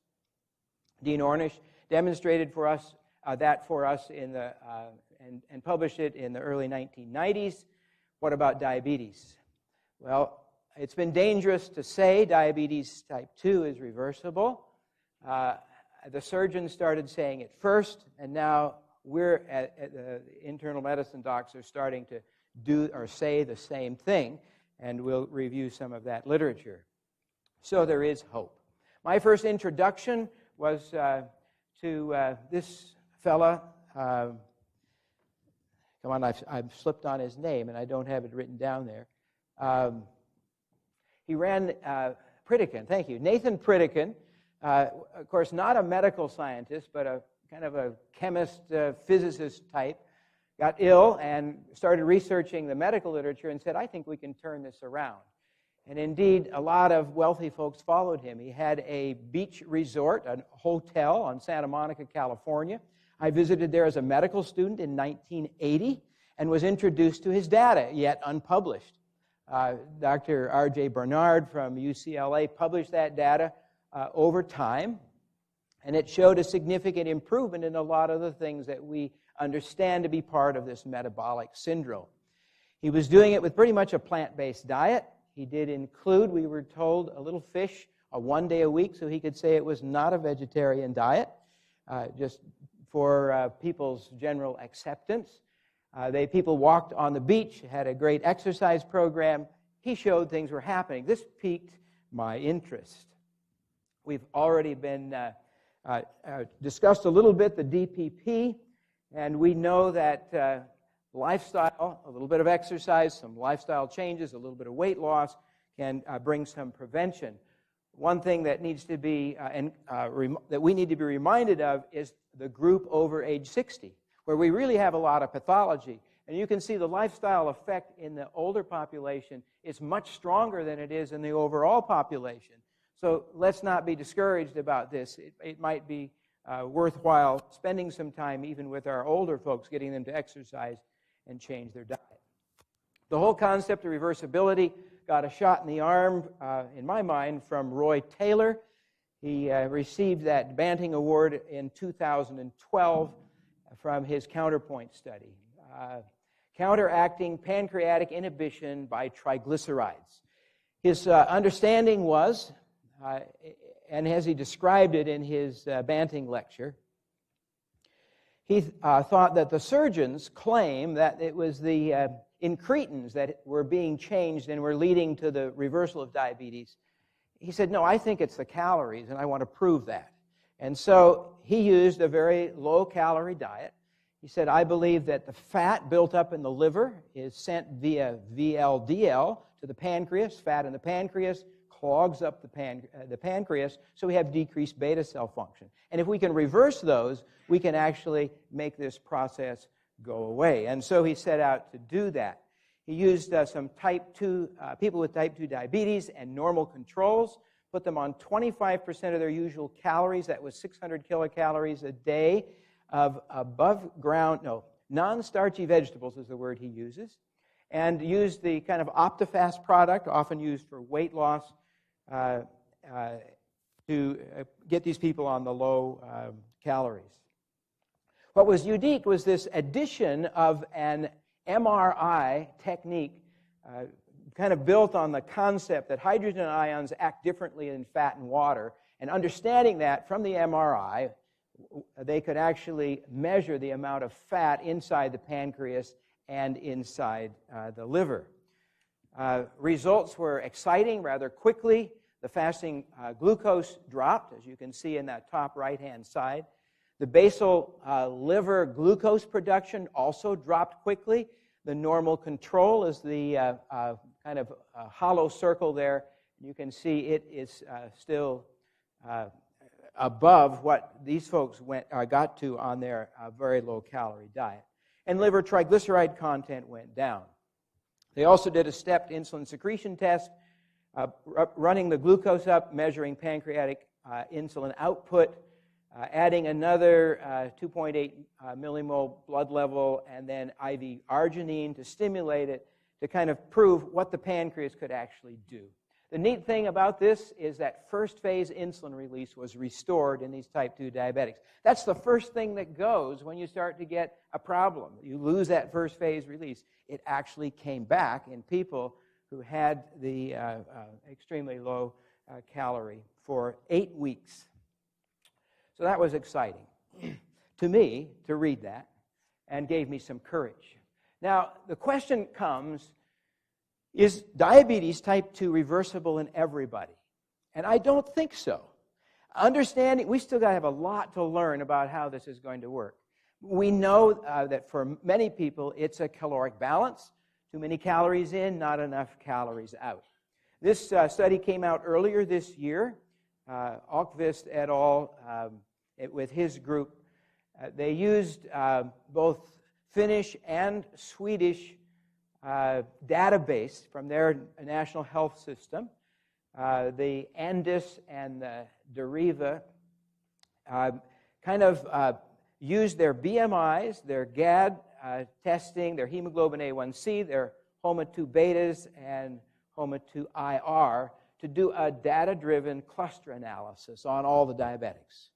[SPEAKER 3] Dean Ornish demonstrated for us that for us in the and published it in the early 1990s. What about diabetes? Well, it's been dangerous to say diabetes type 2 is reversible. The surgeons started saying it first, and now we're at the internal medicine docs are starting to do or say the same thing, and we'll review some of that literature. So there is hope. My first introduction was to this fella. Come on, I've slipped on his name, and I don't have it written down there. He ran Pritikin. Thank you. Nathan Pritikin, of course, not a medical scientist, but a kind of a chemist, physicist type, got ill and started researching the medical literature and said, I think we can turn this around. And indeed, a lot of wealthy folks followed him. He had a beach resort, a hotel on Santa Monica, California. I visited there as a medical student in 1980 and was introduced to his data, yet unpublished. Dr. R.J. Bernard from UCLA published that data over time, and it showed a significant improvement in a lot of the things that we understand to be part of this metabolic syndrome. He was doing it with pretty much a plant-based diet. He did include, we were told, a little fish one day a week, so he could say it was not a vegetarian diet, just for people's general acceptance. People walked on the beach, had a great exercise program. He showed things were happening. This piqued my interest. We've already been discussed a little bit the DPP, and we know that lifestyle, a little bit of exercise, some lifestyle changes, a little bit of weight loss can bring some prevention. One thing that needs to be that we need to be reminded of is the group over age 60, where we really have a lot of pathology. And you can see the lifestyle effect in the older population is much stronger than it is in the overall population. So let's not be discouraged about this. It might be worthwhile spending some time even with our older folks, getting them to exercise and change their diet. The whole concept of reversibility got a shot in the arm, in my mind, from Roy Taylor. He received that Banting Award in 2012 from his Counterpoint study. Counteracting pancreatic inhibition by triglycerides. His understanding was, and as he described it in his Banting lecture, he thought that the surgeons claim that it was the incretins that were being changed and were leading to the reversal of diabetes. He said, no, I think it's the calories, and I want to prove that. And so he used a very low-calorie diet. He said, I believe that the fat built up in the liver is sent via VLDL to the pancreas. Fat in the pancreas clogs up the pancreas, so we have decreased beta cell function. And if we can reverse those, we can actually make this process go away. And so he set out to do that. He used some people with type 2 diabetes and normal controls, put them on 25% of their usual calories. That was 600 kilocalories a day of non-starchy vegetables is the word he uses, and used the kind of OptiFast product, often used for weight loss, to get these people on the low calories. What was unique was this addition of an MRI technique kind of built on the concept that hydrogen ions act differently in fat and water, and understanding that from the MRI, they could actually measure the amount of fat inside the pancreas and inside the liver. Results were exciting rather quickly. The fasting glucose dropped, as you can see in that top right-hand side. The basal liver glucose production also dropped quickly. The normal control is the kind of hollow circle there. You can see it is still above what these folks got to on their very low-calorie diet. And liver triglyceride content went down. They also did a stepped insulin secretion test, running the glucose up, measuring pancreatic insulin output. adding another 2.8 millimole blood level, and then IV arginine to stimulate it to kind of prove what the pancreas could actually do. The neat thing about this is that first phase insulin release was restored in these type 2 diabetics. That's the first thing that goes when you start to get a problem. You lose that first phase release. It actually came back in people who had the extremely low calorie for 8 weeks. So that was exciting to me to read that and gave me some courage. Now, the question comes, is diabetes type 2 reversible in everybody? And I don't think so. Understanding, we still got to have a lot to learn about how this is going to work. We know that for many people, it's a caloric balance. Too many calories in, not enough calories out. This study came out earlier this year. Alkvist et al., with his group, they used both Finnish and Swedish database from their national health system, the ANDIS and the Deriva, kind of used their BMIs, their GAD testing, their hemoglobin A1C, their HOMA2 betas, and HOMA2 IR to do a data-driven cluster analysis on all the diabetics.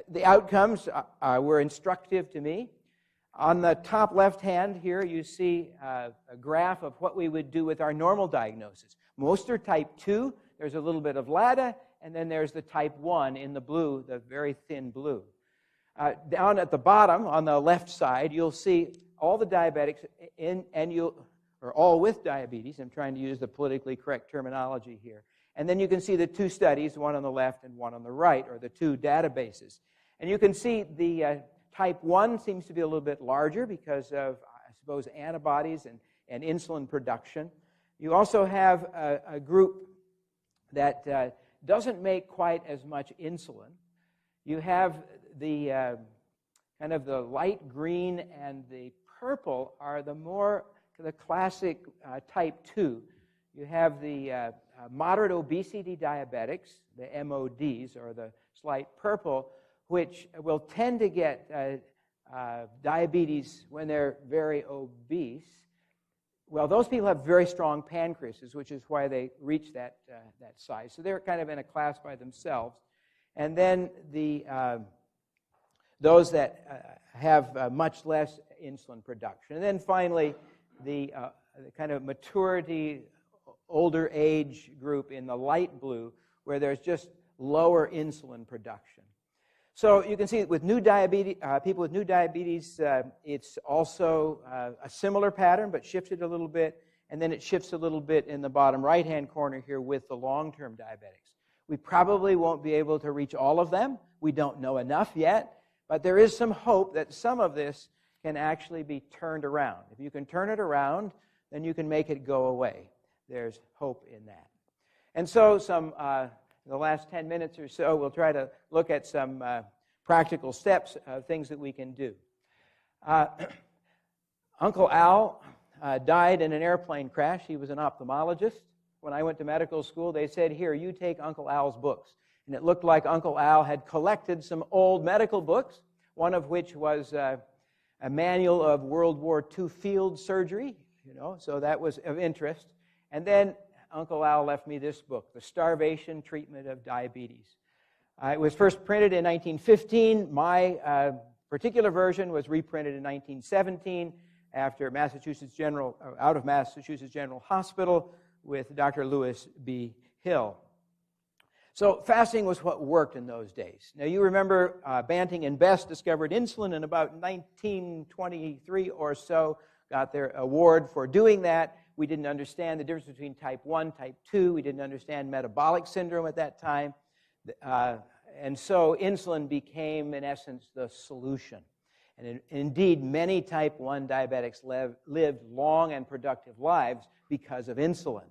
[SPEAKER 3] The outcomes were instructive to me. On the top left hand here, you see a graph of what we would do with our normal diagnosis. Most are type 2. There's a little bit of LADA, and then there's the type 1 in the blue, the very thin blue. Down at the bottom, on the left side, you'll see all the diabetics, or all with diabetes. I'm trying to use the politically correct terminology here. And then you can see the two studies, one on the left and one on the right, or the two databases. And you can see the type 1 seems to be a little bit larger because of, I suppose, antibodies and insulin production. You also have a group that doesn't make quite as much insulin. You have the kind of the light green and the purple are the classic type 2. You have the moderate obesity diabetics, the MODs, or the slight purple, which will tend to get diabetes when they're very obese. Well, those people have very strong pancreases, which is why they reach that size. So they're kind of in a class by themselves. And then those that have much less insulin production. And then finally, the kind of maturity, older age group in the light blue, where there's just lower insulin production. So you can see with new diabetes, people with new diabetes, it's also a similar pattern, but shifted a little bit, and then it shifts a little bit in the bottom right-hand corner here with the long-term diabetics. We probably won't be able to reach all of them. We don't know enough yet, but there is some hope that some of this can actually be turned around. If you can turn it around, then you can make it go away. There's hope in that. And so in the last 10 minutes or so, we'll try to look at some practical steps of things that we can do. Uncle Al died in an airplane crash. He was an ophthalmologist. When I went to medical school, they said, here, you take Uncle Al's books. And it looked like Uncle Al had collected some old medical books, one of which was a manual of World War II field surgery, so that was of interest. And then Uncle Al left me this book, The Starvation Treatment of Diabetes. It was first printed in 1915. My particular version was reprinted in 1917 after out of Massachusetts General Hospital with Dr. Lewis B. Hill. So fasting was what worked in those days. Now you remember Banting and Best discovered insulin in about 1923 or so, got their award for doing that. We didn't understand the difference between type 1, type 2. We didn't understand metabolic syndrome at that time. And so insulin became, in essence, the solution. And indeed, many type 1 diabetics lived long and productive lives because of insulin.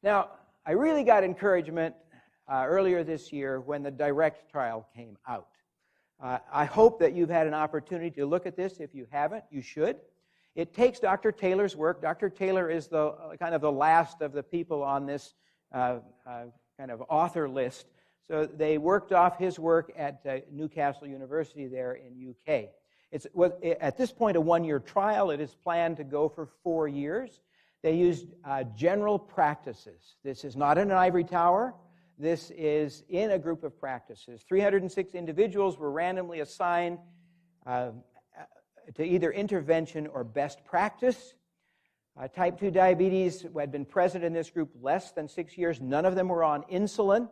[SPEAKER 3] Now, I really got encouragement earlier this year when the DIRECT trial came out. I hope that you've had an opportunity to look at this. If you haven't, you should. It takes Dr. Taylor's work. Dr. Taylor is kind of the last of the people on this kind of author list. So they worked off his work at Newcastle University there in UK. It's at this point a one-year trial. It is planned to go for 4 years. They used general practices. This is not in an ivory tower. This is in a group of practices. 306 individuals were randomly assigned to either intervention or best practice. Type 2 diabetes had been present in this group less than 6 years. None of them were on insulin.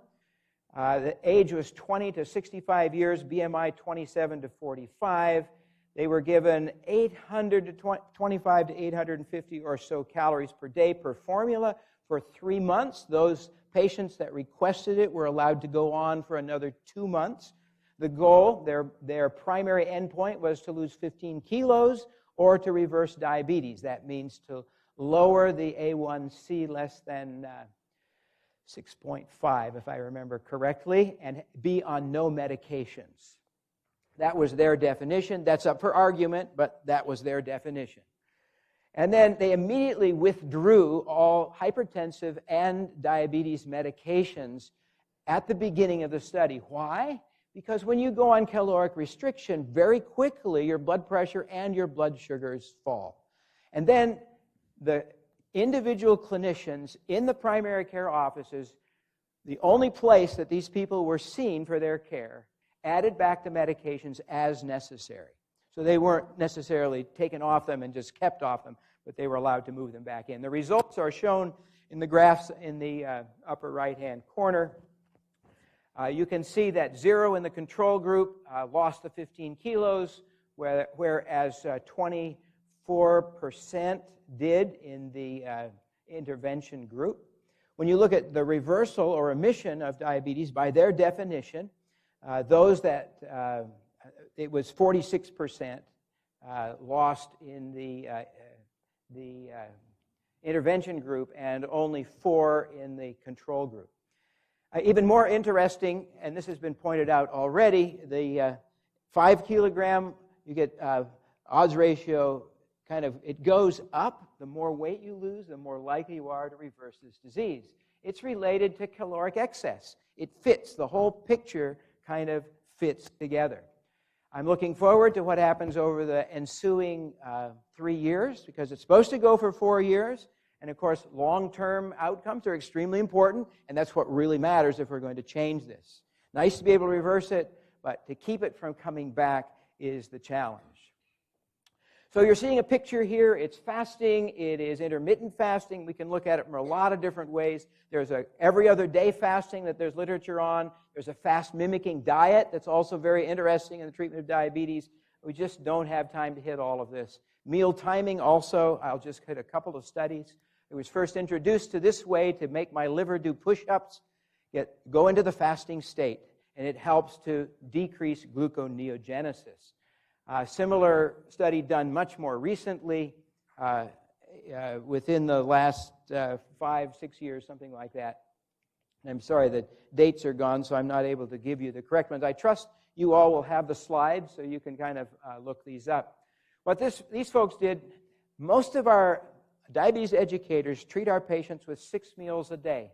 [SPEAKER 3] The age was 20 to 65 years, BMI 27 to 45. They were given 825 to 850 or so calories per day per formula for 3 months. Those patients that requested it were allowed to go on for another 2 months. The goal, their primary endpoint, was to lose 15 kilos or to reverse diabetes. That means to lower the A1C less than 6.5, if I remember correctly, and be on no medications. That was their definition. That's up for argument, but that was their definition. And then they immediately withdrew all hypertensive and diabetes medications at the beginning of the study. Why? Because when you go on caloric restriction, very quickly your blood pressure and your blood sugars fall. And then the individual clinicians in the primary care offices, the only place that these people were seen for their care, added back the medications as necessary. So they weren't necessarily taken off them and just kept off them, but they were allowed to move them back in. The results are shown in the graphs in the upper right-hand corner. You can see that 0 in the control group lost the 15 kilos, whereas 24% did in the intervention group. When you look at the reversal or remission of diabetes, by their definition, those that it was 46% lost in the intervention group and only 4 in the control group. Even more interesting, and this has been pointed out already, the 5 kilogram, you get odds ratio it goes up. The more weight you lose, the more likely you are to reverse this disease. It's related to caloric excess. It fits. The whole picture kind of fits together. I'm looking forward to what happens over the ensuing 3 years, because it's supposed to go for 4 years. And of course, long-term outcomes are extremely important, and that's what really matters if we're going to change this. Nice to be able to reverse it, but to keep it from coming back is the challenge. So you're seeing a picture here. It's fasting. It is intermittent fasting. We can look at it from a lot of different ways. There's a every other day fasting that there's literature on. There's a fast-mimicking diet that's also very interesting in the treatment of diabetes. We just don't have time to hit all of this. Meal timing also, I'll just hit a couple of studies. It was first introduced to this way to make my liver do push-ups, go into the fasting state, and it helps to decrease gluconeogenesis. Similar study done much more recently, within the last 5-6 years, something like that. And I'm sorry, the dates are gone, so I'm not able to give you the correct ones. I trust you all will have the slides, so you can kind of look these up. What these folks did, most of our diabetes educators treat our patients with 6 meals a day.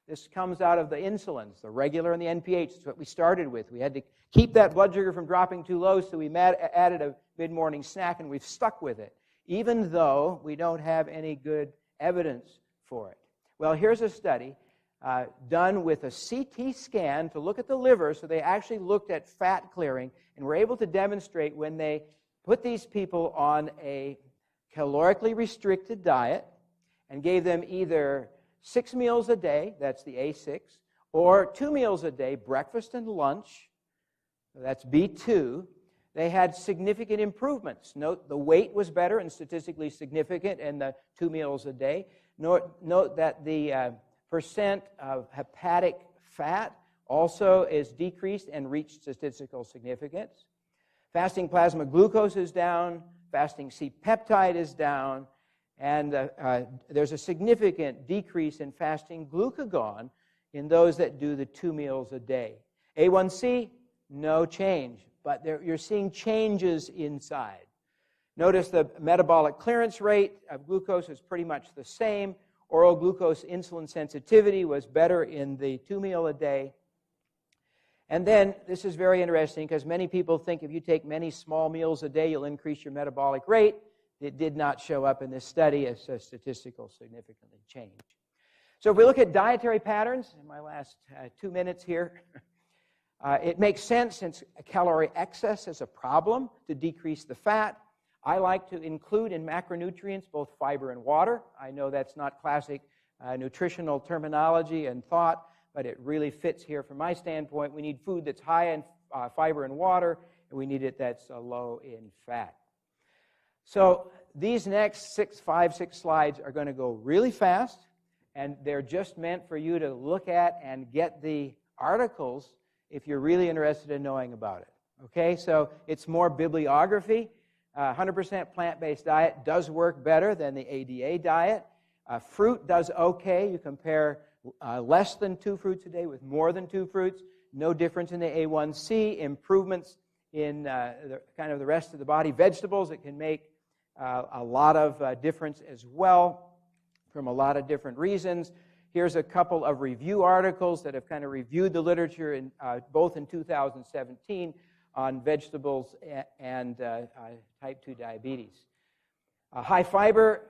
[SPEAKER 3] This comes out of the insulins, the regular and the NPH. It's what we started with. We had to keep that blood sugar from dropping too low, so we added a mid-morning snack, and we've stuck with it, even though we don't have any good evidence for it. Well, here's a study done with a CT scan to look at the liver. So they actually looked at fat clearing, and were able to demonstrate when they put these people on a calorically restricted diet and gave them either 6 meals a day, that's the A6, or 2 meals a day, breakfast and lunch, that's B2, they had significant improvements. Note the weight was better and statistically significant in the 2 meals a day. Note that the percent of hepatic fat also is decreased and reached statistical significance. Fasting plasma glucose is down, fasting C-peptide is down, and there's a significant decrease in fasting glucagon in those that do the 2 meals a day. A1C, no change, but you're seeing changes inside. Notice the metabolic clearance rate of glucose is pretty much the same. Oral glucose insulin sensitivity was better in the 2 meal a day. And then, this is very interesting because many people think if you take many small meals a day, you'll increase your metabolic rate. It did not show up in this study as a statistical significantly change. So if we look at dietary patterns, in my last 2 minutes here, it makes sense since calorie excess is a problem to decrease the fat. I like to include in macronutrients both fiber and water. I know that's not classic nutritional terminology and thought, but it really fits here from my standpoint. We need food that's high in fiber and water, and we need it that's low in fat. So these next 5, 6 slides are going to go really fast, and they're just meant for you to look at and get the articles if you're really interested in knowing about it. Okay, so it's more bibliography. 100% plant-based diet does work better than the ADA diet. Fruit does okay. You compare less than 2 fruits a day with more than 2 fruits. No difference in the A1C. Improvements in the rest of the body. Vegetables, it can make a lot of difference as well from a lot of different reasons. Here's a couple of review articles that have kind of reviewed the literature in, both in 2017 on vegetables and type 2 diabetes. High fiber,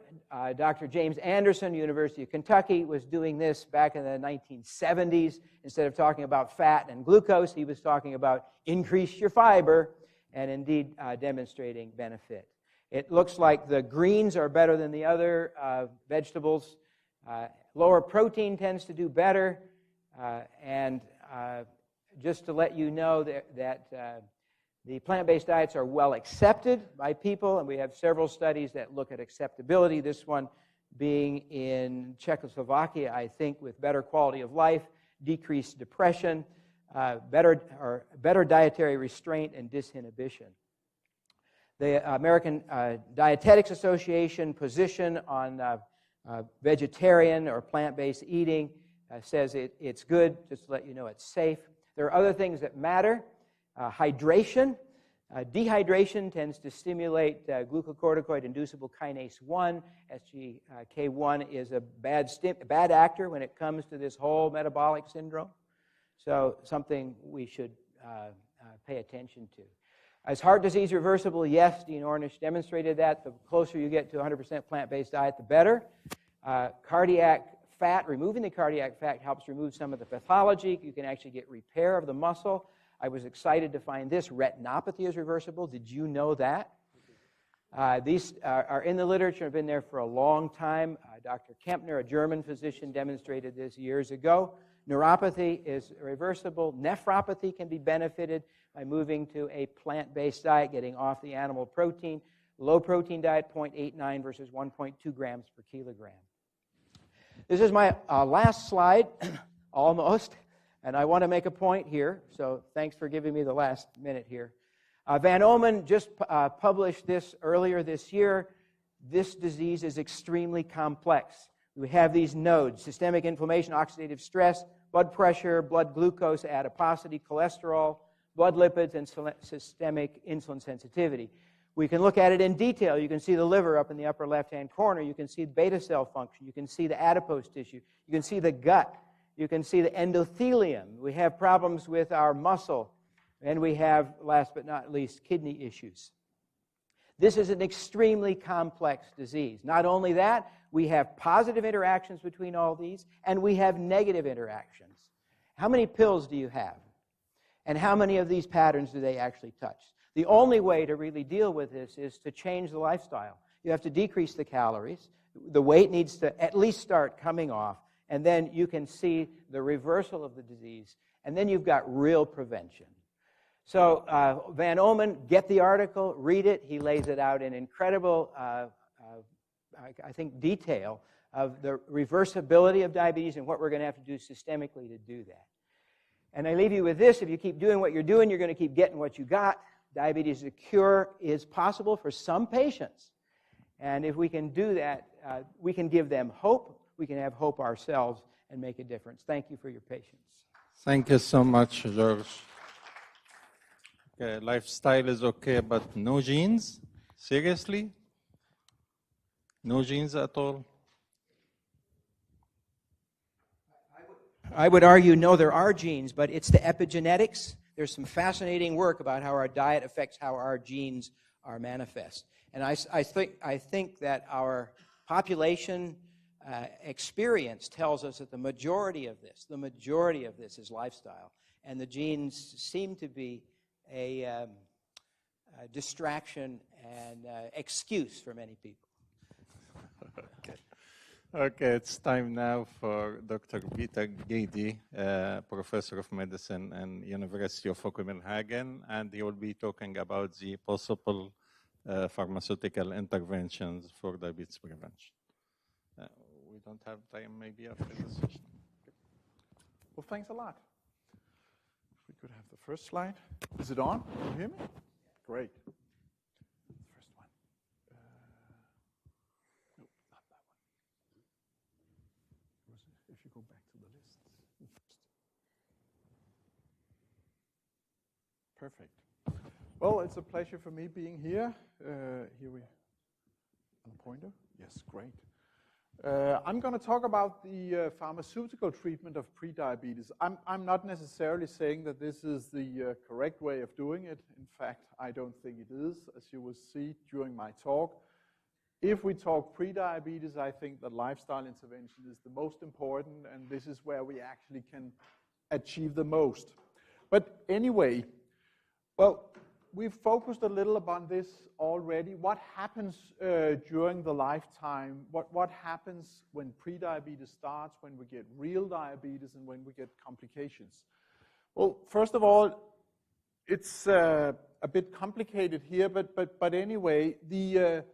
[SPEAKER 3] Dr. James Anderson, University of Kentucky, was doing this back in the 1970s. Instead of talking about fat and glucose, he was talking about increase your fiber and indeed demonstrating benefit. It looks like the greens are better than the other vegetables. Lower protein tends to do better. And just to let you know that the plant-based diets are well accepted by people, and we have several studies that look at acceptability, this one being in Czechoslovakia, I think, with better quality of life, decreased depression, better dietary restraint, and disinhibition. The American Dietetics Association position on vegetarian or plant-based eating says it's good, just to let you know it's safe. There are other things that matter. Hydration. Dehydration tends to stimulate glucocorticoid-inducible kinase 1. SGK1 is a bad actor when it comes to this whole metabolic syndrome. So something we should pay attention to. Is heart disease reversible? Yes, Dean Ornish demonstrated that. The closer you get to 100% plant-based diet, the better. Cardiac fat, removing the cardiac fat helps remove some of the pathology. You can actually get repair of the muscle. I was excited to find this. Retinopathy is reversible. Did you know that? These are in the literature, have been there for a long time. Dr. Kempner, a German physician, demonstrated this years ago. Neuropathy is reversible. Nephropathy can be benefited by moving to a plant-based diet, getting off the animal protein. Low-protein diet, 0.89 versus 1.2 grams per kilogram. This is my last slide, almost. And I want to make a point here, so thanks for giving me the last minute here. Van Omen just published this earlier this year. This disease is extremely complex. We have these nodes: systemic inflammation, oxidative stress, blood pressure, blood glucose, adiposity, cholesterol, blood lipids, and systemic insulin sensitivity. We can look at it in detail. You can see the liver up in the upper left-hand corner. You can see the beta cell function. You can see the adipose tissue. You can see the gut. You can see the endothelium. We have problems with our muscle. And we have, last but not least, kidney issues. This is an extremely complex disease. Not only that, we have positive interactions between all these, and we have negative interactions. How many pills do you have? And how many of these patterns do they actually touch? The only way to really deal with this is to change the lifestyle. You have to decrease the calories. The weight needs to at least start coming off, and then you can see the reversal of the disease, and then you've got real prevention. So Van Omen, get the article, read it. He lays it out in incredible, I think, detail of the reversibility of diabetes and what we're going to have to do systemically to do that. And I leave you with this. If you keep doing what you're doing, you're going to keep getting what you got. Diabetes, the cure is possible for some patients. And if we can do that, we can give them hope. We can have hope ourselves and make a difference. Thank you for your patience.
[SPEAKER 1] Thank you so much, George. Okay, lifestyle is okay, but no genes? Seriously? No genes at all?
[SPEAKER 3] I would argue, no, there are genes, but it's the epigenetics. There's some fascinating work about how our diet affects how our genes are manifest. And I think that our population experience tells us that the majority of this is lifestyle. And the genes seem to be a distraction and excuse for many people.
[SPEAKER 1] Okay, it's time now for Dr. Peter Gady, Professor of Medicine and University of Copenhagen, and he will be talking about the possible pharmaceutical interventions for diabetes prevention. We don't have time maybe after this session.
[SPEAKER 4] Well, thanks a lot. If we could have the first slide. Is it on? Can you hear me? Great. First one. No, not that one. If you go back to the list. Perfect. Well, it's a pleasure for me being here. Here we on a pointer. Yes, great. I'm going to talk about the pharmaceutical treatment of prediabetes. I'm not necessarily saying that this is the correct way of doing it. In fact, I don't think it is, as you will see during my talk. If we talk prediabetes, I think that lifestyle intervention is the most important, and this is where we actually can achieve the most. But anyway, well, we've focused a little upon this already. What happens during the lifetime? What happens when prediabetes starts, when we get real diabetes, and when we get complications? Well, first of all, it's a bit complicated here, but anyway, the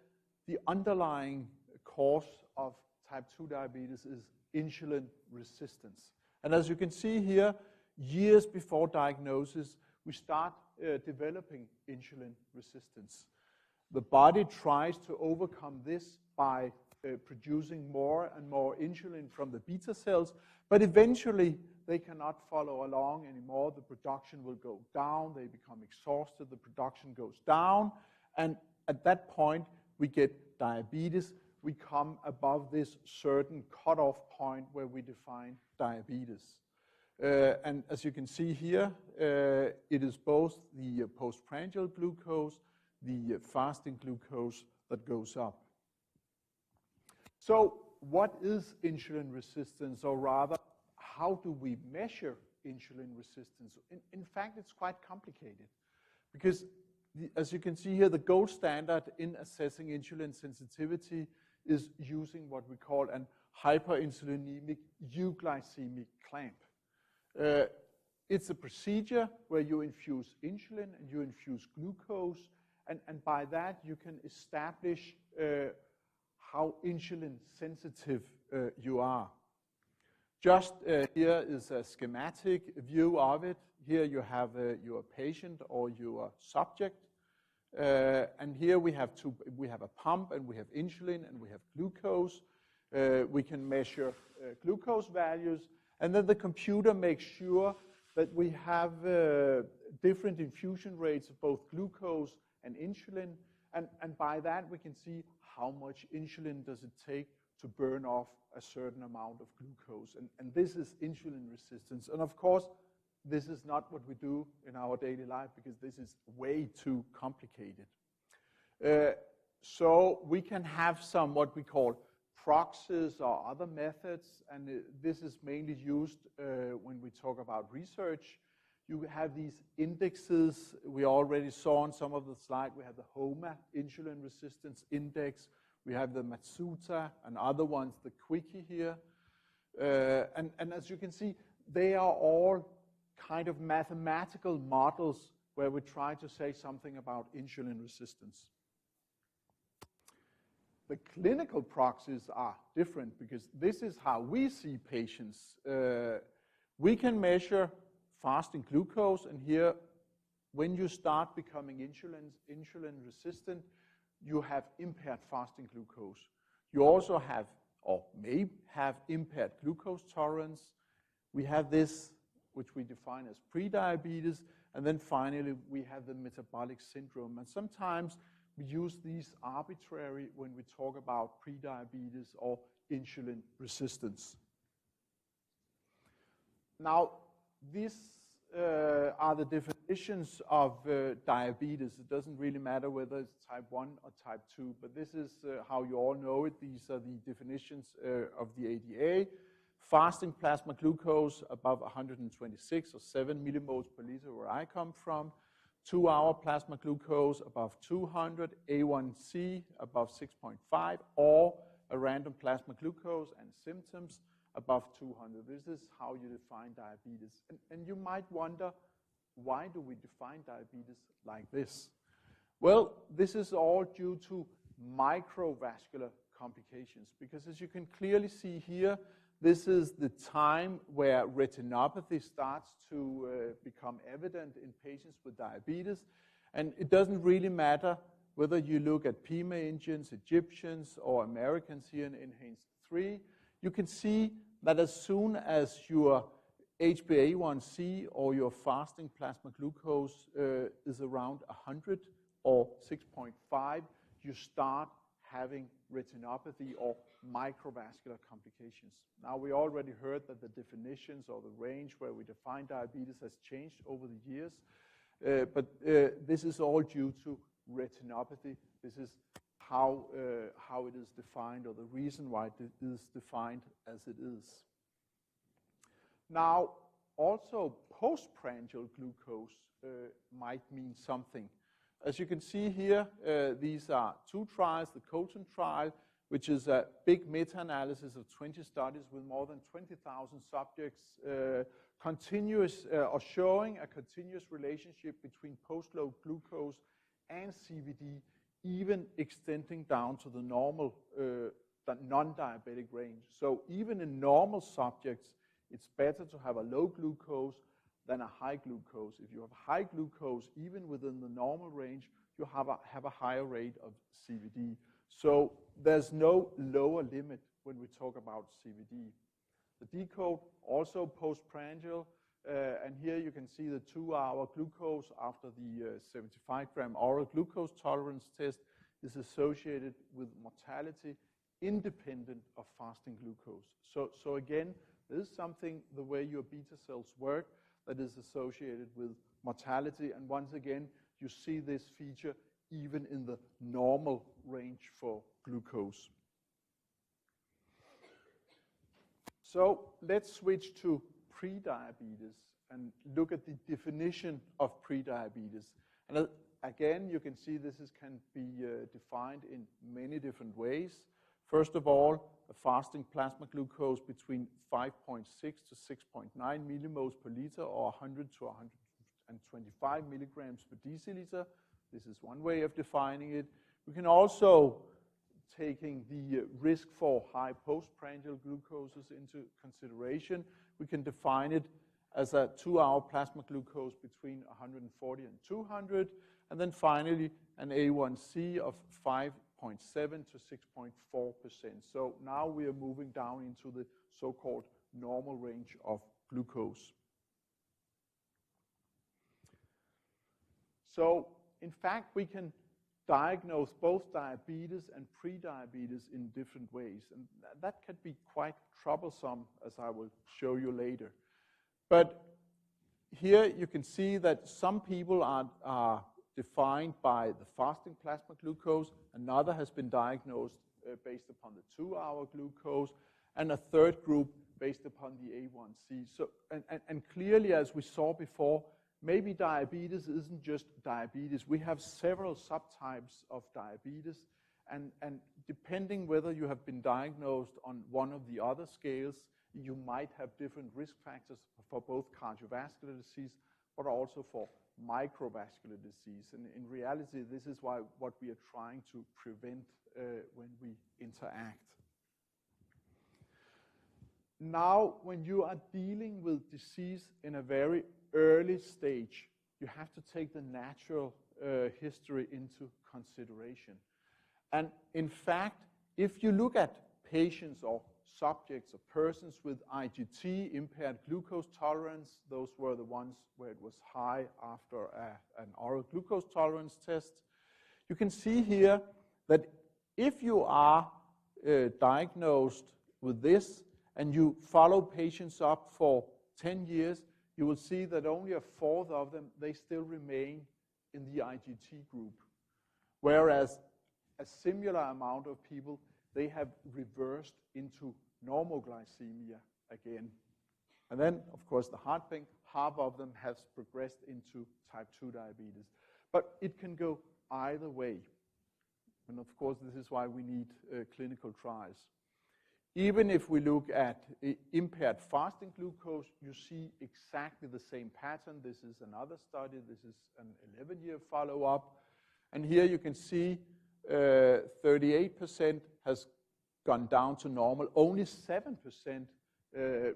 [SPEAKER 4] underlying cause of type 2 diabetes is insulin resistance. And as you can see here, years before diagnosis, we start developing insulin resistance. The body tries to overcome this by producing more and more insulin from the beta cells, but eventually they cannot follow along anymore. The production will go down, they become exhausted, the production goes down, and at that point we get diabetes. We come above this certain cutoff point where we define diabetes. And as you can see here, it is both the postprandial glucose, the fasting glucose that goes up. So what is insulin resistance, or rather, how do we measure insulin resistance? In fact, it's quite complicated because, as you can see here, the gold standard in assessing insulin sensitivity is using what we call an hyperinsulinemic euglycemic clamp. It's a procedure where you infuse insulin and you infuse glucose, and by that you can establish how insulin sensitive you are. Just here is a schematic view of it. Here you have your patient or your subject, and here we have a pump and we have insulin and we have glucose. We can measure glucose values. And then the computer makes sure that we have different infusion rates of both glucose and insulin. And by that, we can see how much insulin does it take to burn off a certain amount of glucose. And this is insulin resistance. And of course, this is not what we do in our daily life because this is way too complicated. So we can have some what we call proxies or other methods, and this is mainly used when we talk about research. You have these indexes. We already saw on some of the slides. We have the HOMA, Insulin Resistance Index. We have the Matsuta and other ones, the Quickie here. And as you can see, they are all kind of mathematical models where we try to say something about insulin resistance. The clinical proxies are different because this is how we see patients. We can measure fasting glucose, and here, when you start becoming insulin resistant, you have impaired fasting glucose. You also have, or may have, impaired glucose tolerance. We have this, which we define as prediabetes, and then finally we have the metabolic syndrome. And sometimes we use these arbitrary when we talk about prediabetes or insulin resistance. Now, these are the definitions of diabetes. It doesn't really matter whether it's type 1 or type 2, but this is how you all know it. These are the definitions of the ADA. Fasting plasma glucose above 126 or 7 millimoles per liter, where I come from. 2-hour plasma glucose above 200, A1C above 6.5, or a random plasma glucose and symptoms above 200. This is how you define diabetes. And you might wonder, why do we define diabetes like this? Well, this is all due to microvascular complications, because as you can clearly see here, this is the time where retinopathy starts to become evident in patients with diabetes. And it doesn't really matter whether you look at Pima Indians, Egyptians, or Americans here in Enhanced 3. You can see that as soon as your HbA1c or your fasting plasma glucose is around 100 or 6.5, you start having retinopathy or microvascular complications. Now, we already heard that the definitions or the range where we define diabetes has changed over the years, but this is all due to retinopathy. This is how it is defined, or the reason why it is defined as it is. Now, also postprandial glucose might mean something. As you can see here, these are two trials, the Colton trial, which is a big meta-analysis of 20 studies with more than 20,000 subjects, or showing a continuous relationship between post-load glucose and CVD, even extending down to the normal, non-diabetic range. So even in normal subjects, it's better to have a low glucose than a high glucose. If you have high glucose, even within the normal range, you have a higher rate of CVD. So there's no lower limit when we talk about CVD. The decode, also postprandial, and here you can see the 2-hour glucose after the 75-gram oral glucose tolerance test is associated with mortality independent of fasting glucose. So again, this is something, the way your beta cells work, that is associated with mortality. And once again, you see this feature even in the normal range for glucose. So let's switch to prediabetes and look at the definition of prediabetes. And again, you can see this can be defined in many different ways. First of all, a fasting plasma glucose between 5.6 to 6.9 millimoles per liter, or 100 to 125 milligrams per deciliter. This is one way of defining it. We can also, taking the risk for high postprandial glucoses into consideration, we can define it as a 2-hour plasma glucose between 140 and 200, and then finally an A1C of 5.7 to 6.4%. So now we are moving down into the so-called normal range of glucose. So in fact, we can diagnose both diabetes and prediabetes in different ways, and that can be quite troublesome, as I will show you later. But here you can see that some people are defined by the fasting plasma glucose, another has been diagnosed based upon the 2-hour glucose, and a third group based upon the A1C. So, and clearly, as we saw before, maybe diabetes isn't just diabetes. We have several subtypes of diabetes, and depending whether you have been diagnosed on one of the other scales, you might have different risk factors for both cardiovascular disease, but also for microvascular disease. And in reality, this is what we are trying to prevent when we interact. Now, when you are dealing with disease in a very early stage, you have to take the natural history into consideration. And in fact, if you look at patients or subjects or persons with IGT, impaired glucose tolerance, those were the ones where it was high after an oral glucose tolerance test, you can see here that if you are diagnosed with this and you follow patients up for 10 years, you will see that only a fourth of them, they still remain in the IGT group. Whereas a similar amount of people, they have reversed into normal glycemia again. And then, of course, the hard thing, half of them has progressed into type 2 diabetes. But it can go either way. And of course, this is why we need clinical trials. Even if we look at impaired fasting glucose, you see exactly the same pattern. This is another study. This is an 11-year follow-up. And here you can see 38% has gone down to normal. Only 7%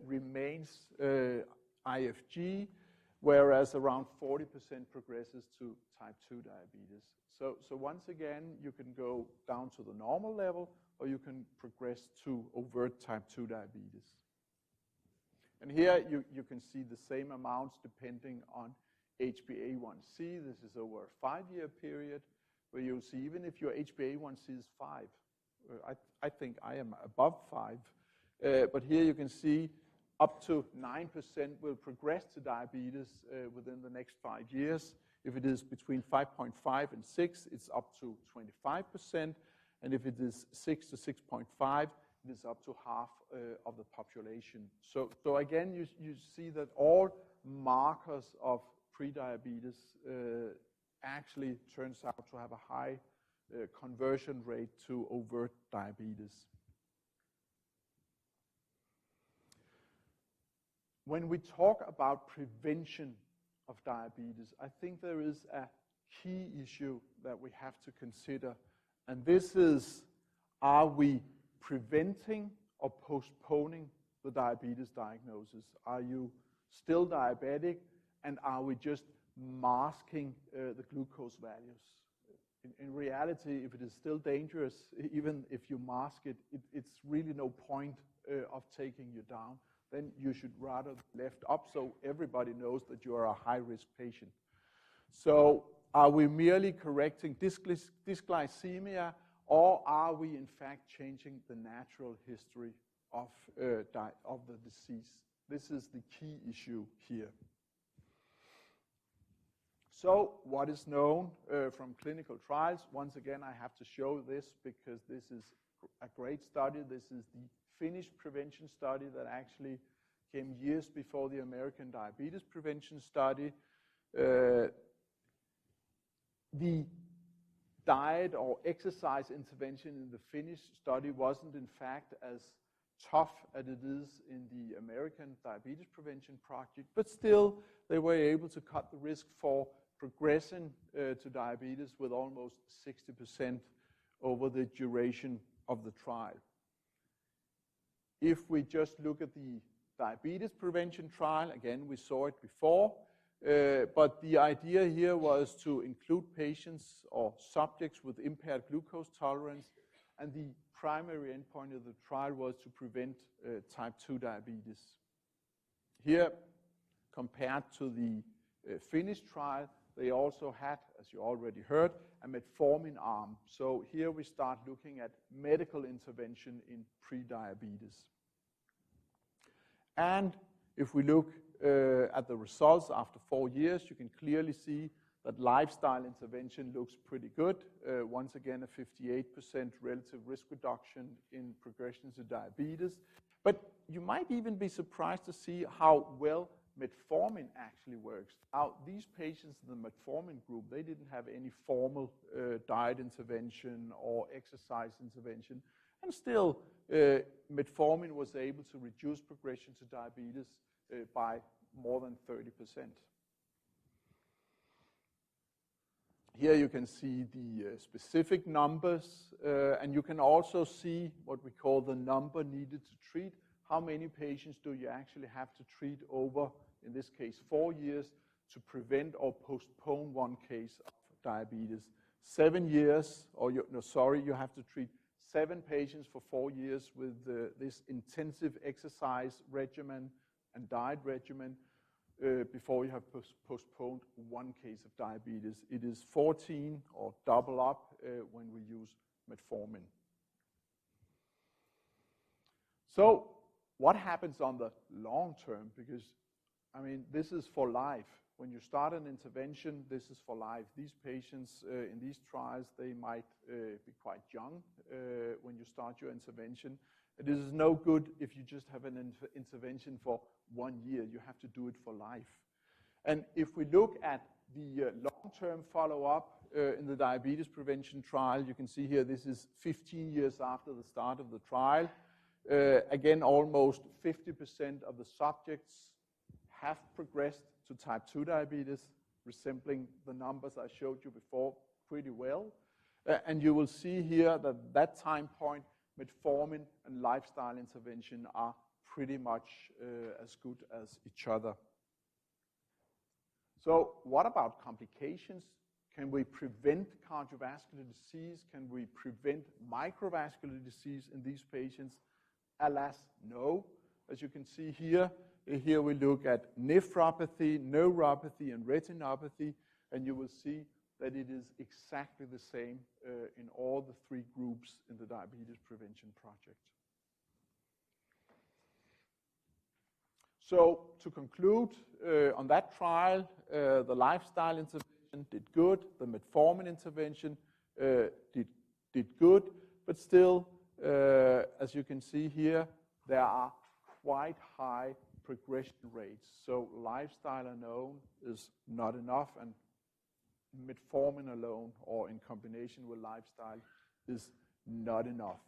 [SPEAKER 4] remains IFG, whereas around 40% progresses to type 2 diabetes. So once again, you can go down to the normal level, or you can progress to overt type 2 diabetes. And here you can see the same amounts depending on HbA1c. This is over a 5-year period, where you'll see even if your HbA1c is 5, I think I am above 5, but here you can see up to 9% will progress to diabetes within the next 5 years. If it is between 5.5 and 6, it's up to 25%. And if it is 6 to 6.5, it is up to half of the population. So again, you see that all markers of prediabetes actually turns out to have a high conversion rate to overt diabetes. When we talk about prevention of diabetes, I think there is a key issue that we have to consider, and this is, are we preventing or postponing the diabetes diagnosis? Are you still diabetic, and are we just masking the glucose values? In reality, if it is still dangerous, even if you mask it, it's really no point of taking you down. Then you should rather left up so everybody knows that you are a high-risk patient. So are we merely correcting dysglycemia, or are we in fact changing the natural history of the disease? This is the key issue here. So what is known from clinical trials? Once again, I have to show this because this is a great study. This is the Finnish prevention study that actually came years before the American diabetes prevention study. The diet or exercise intervention in the Finnish study wasn't in fact as tough as it is in the American diabetes prevention project, but still they were able to cut the risk for progression to diabetes with almost 60% over the duration of the trial. If we just look at the diabetes prevention trial, again, we saw it before, but the idea here was to include patients or subjects with impaired glucose tolerance, and the primary endpoint of the trial was to prevent type 2 diabetes. Here, compared to the Finnish trial, they also had, as you already heard, a metformin arm. So here we start looking at medical intervention in prediabetes. And if we look at the results after 4 years, you can clearly see that lifestyle intervention looks pretty good. Once again, a 58% relative risk reduction in progression to diabetes. But you might even be surprised to see how well metformin actually works. Now, these patients in the metformin group, they didn't have any formal diet intervention or exercise intervention, and still metformin was able to reduce progression to diabetes by more than 30%. Here you can see the specific numbers, and you can also see what we call the number needed to treat. How many patients do you actually have to treat over, in this case, 4 years to prevent or postpone one case of diabetes? 7 years, or you have to treat 7 patients for 4 years with this intensive exercise regimen and diet regimen before you have postponed one case of diabetes. It is 14 or double up when we use metformin. So what happens on the long term? Because I mean, this is for life. When you start an intervention, this is for life. These patients in these trials, they might be quite young when you start your intervention. It is no good if you just have an intervention for 1 year. You have to do it for life. And if we look at the long-term follow-up in the diabetes prevention trial, you can see here this is 15 years after the start of the trial. Again, almost 50% of the subjects have progressed to type 2 diabetes, resembling the numbers I showed you before pretty well. And you will see here that at that time point, metformin and lifestyle intervention are pretty much as good as each other. So what about complications? Can we prevent cardiovascular disease? Can we prevent microvascular disease in these patients? Alas, no. As you can see here we look at nephropathy, neuropathy, and retinopathy, and you will see that it is exactly the same in all the 3 groups in the diabetes prevention project. So to conclude, on that trial, the lifestyle intervention did good, the metformin intervention did good, but still, as you can see here, there are quite high progression rates. So lifestyle alone is not enough, and metformin alone or in combination with lifestyle is not enough.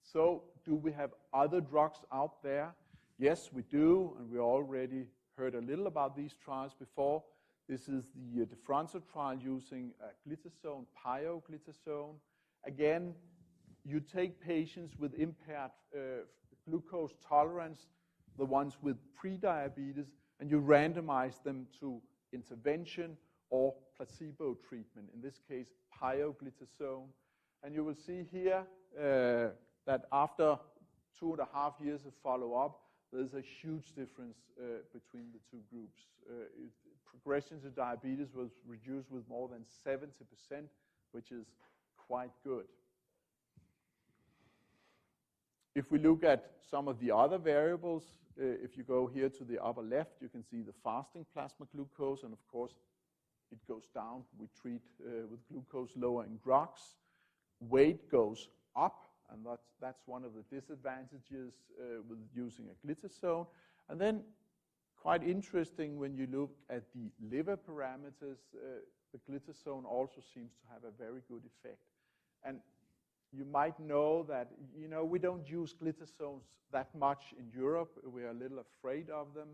[SPEAKER 4] So do we have other drugs out there? Yes, we do, and we already heard a little about these trials before. This is the DeFronzo trial using glitazone, pioglitazone. Again, you take patients with impaired glucose tolerance, the ones with prediabetes, and you randomize them to intervention or placebo treatment, in this case, pioglitazone. And you will see here that after 2.5 years of follow-up, there's a huge difference between the 2 groups. Progression to diabetes was reduced with more than 70%, which is quite good. If we look at some of the other variables, if you go here to the upper left, you can see the fasting plasma glucose, and of course, it goes down. We treat with glucose-lowering drugs. Weight goes up, and that's one of the disadvantages with using a glitazone. And then, quite interesting, when you look at the liver parameters, the glitazone also seems to have a very good effect. And you might know that, we don't use glitazones that much in Europe. We are a little afraid of them.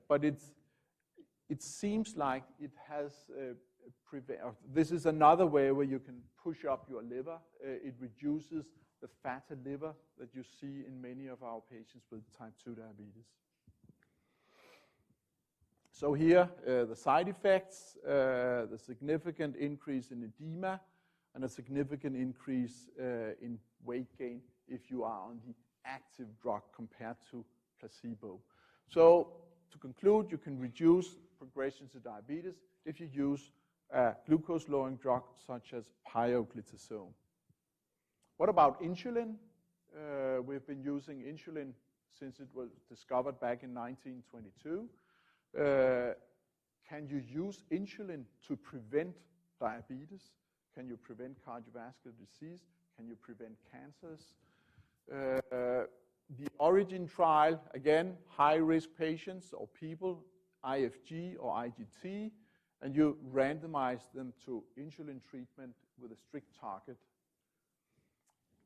[SPEAKER 4] But it seems like it has this is another way where you can push up your liver. It reduces the fatty liver that you see in many of our patients with type 2 diabetes. So here, the side effects, the significant increase in edema, and a significant increase in weight gain if you are on the active drug compared to placebo. So to conclude, you can reduce progression to diabetes if you use a glucose-lowering drug such as pioglitazone. What about insulin? We've been using insulin since it was discovered back in 1922. Can you use insulin to prevent diabetes? Can you prevent cardiovascular disease? Can you prevent cancers? The Origin trial, again, high-risk patients or people, IFG or IGT, and you randomize them to insulin treatment with a strict target.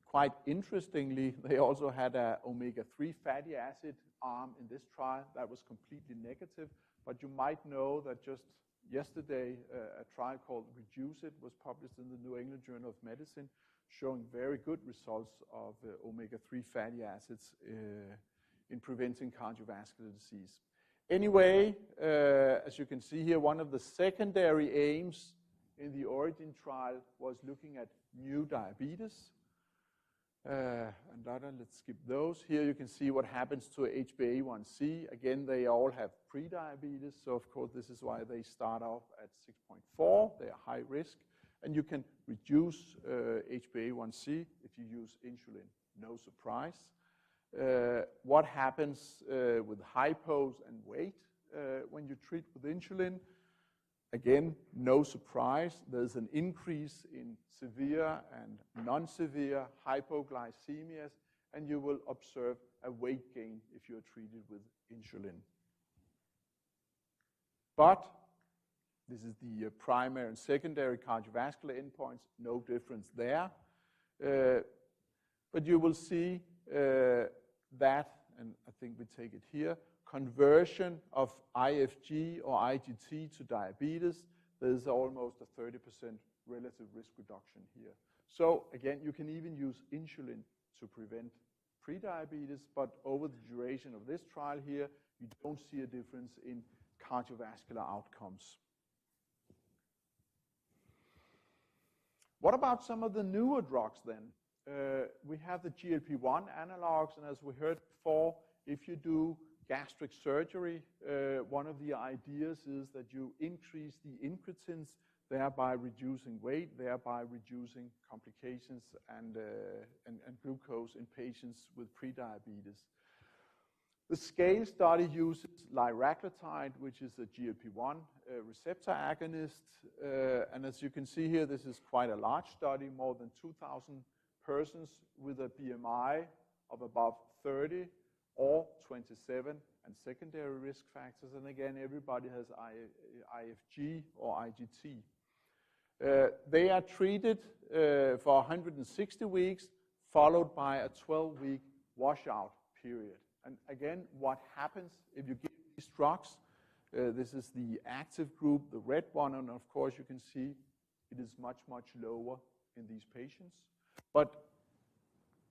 [SPEAKER 4] Quite interestingly, they also had an omega-3 fatty acid arm in this trial that was completely negative, but you might know that just yesterday, a trial called Reduce It was published in the New England Journal of Medicine, showing very good results of omega-3 fatty acids in preventing cardiovascular disease. Anyway, as you can see here, one of the secondary aims in the Origin trial was looking at new diabetes. Let's skip those. Here you can see what happens to HbA1c. Again, they all have prediabetes, so of course this is why they start off at 6.4. They are high risk, and you can reduce HbA1c if you use insulin. No surprise. what happens with hypos and weight when you treat with insulin. Again, no surprise, there's an increase in severe and non-severe hypoglycemias, and you will observe a weight gain if you're treated with insulin. But this is the primary and secondary cardiovascular endpoints, no difference there. But you will see that, and I think we take it here, conversion of IFG or IGT to diabetes, there's almost a 30% relative risk reduction here. So again, you can even use insulin to prevent prediabetes, but over the duration of this trial here, you don't see a difference in cardiovascular outcomes. What about some of the newer drugs then? We have the GLP-1 analogs, and as we heard before, if you do gastric surgery, one of the ideas is that you increase the incretins, thereby reducing weight, thereby reducing complications and glucose in patients with prediabetes. The SCALE study uses liraglutide, which is a GLP-1 receptor agonist, and as you can see here, this is quite a large study, more than 2,000 persons with a BMI of above 30 or 27 and secondary risk factors. And again, everybody has IFG or IGT. They are treated for 160 weeks, followed by a 12-week washout period. And again, what happens if you give these drugs? This is the active group, the red one, and of course you can see it is much, much lower in these patients.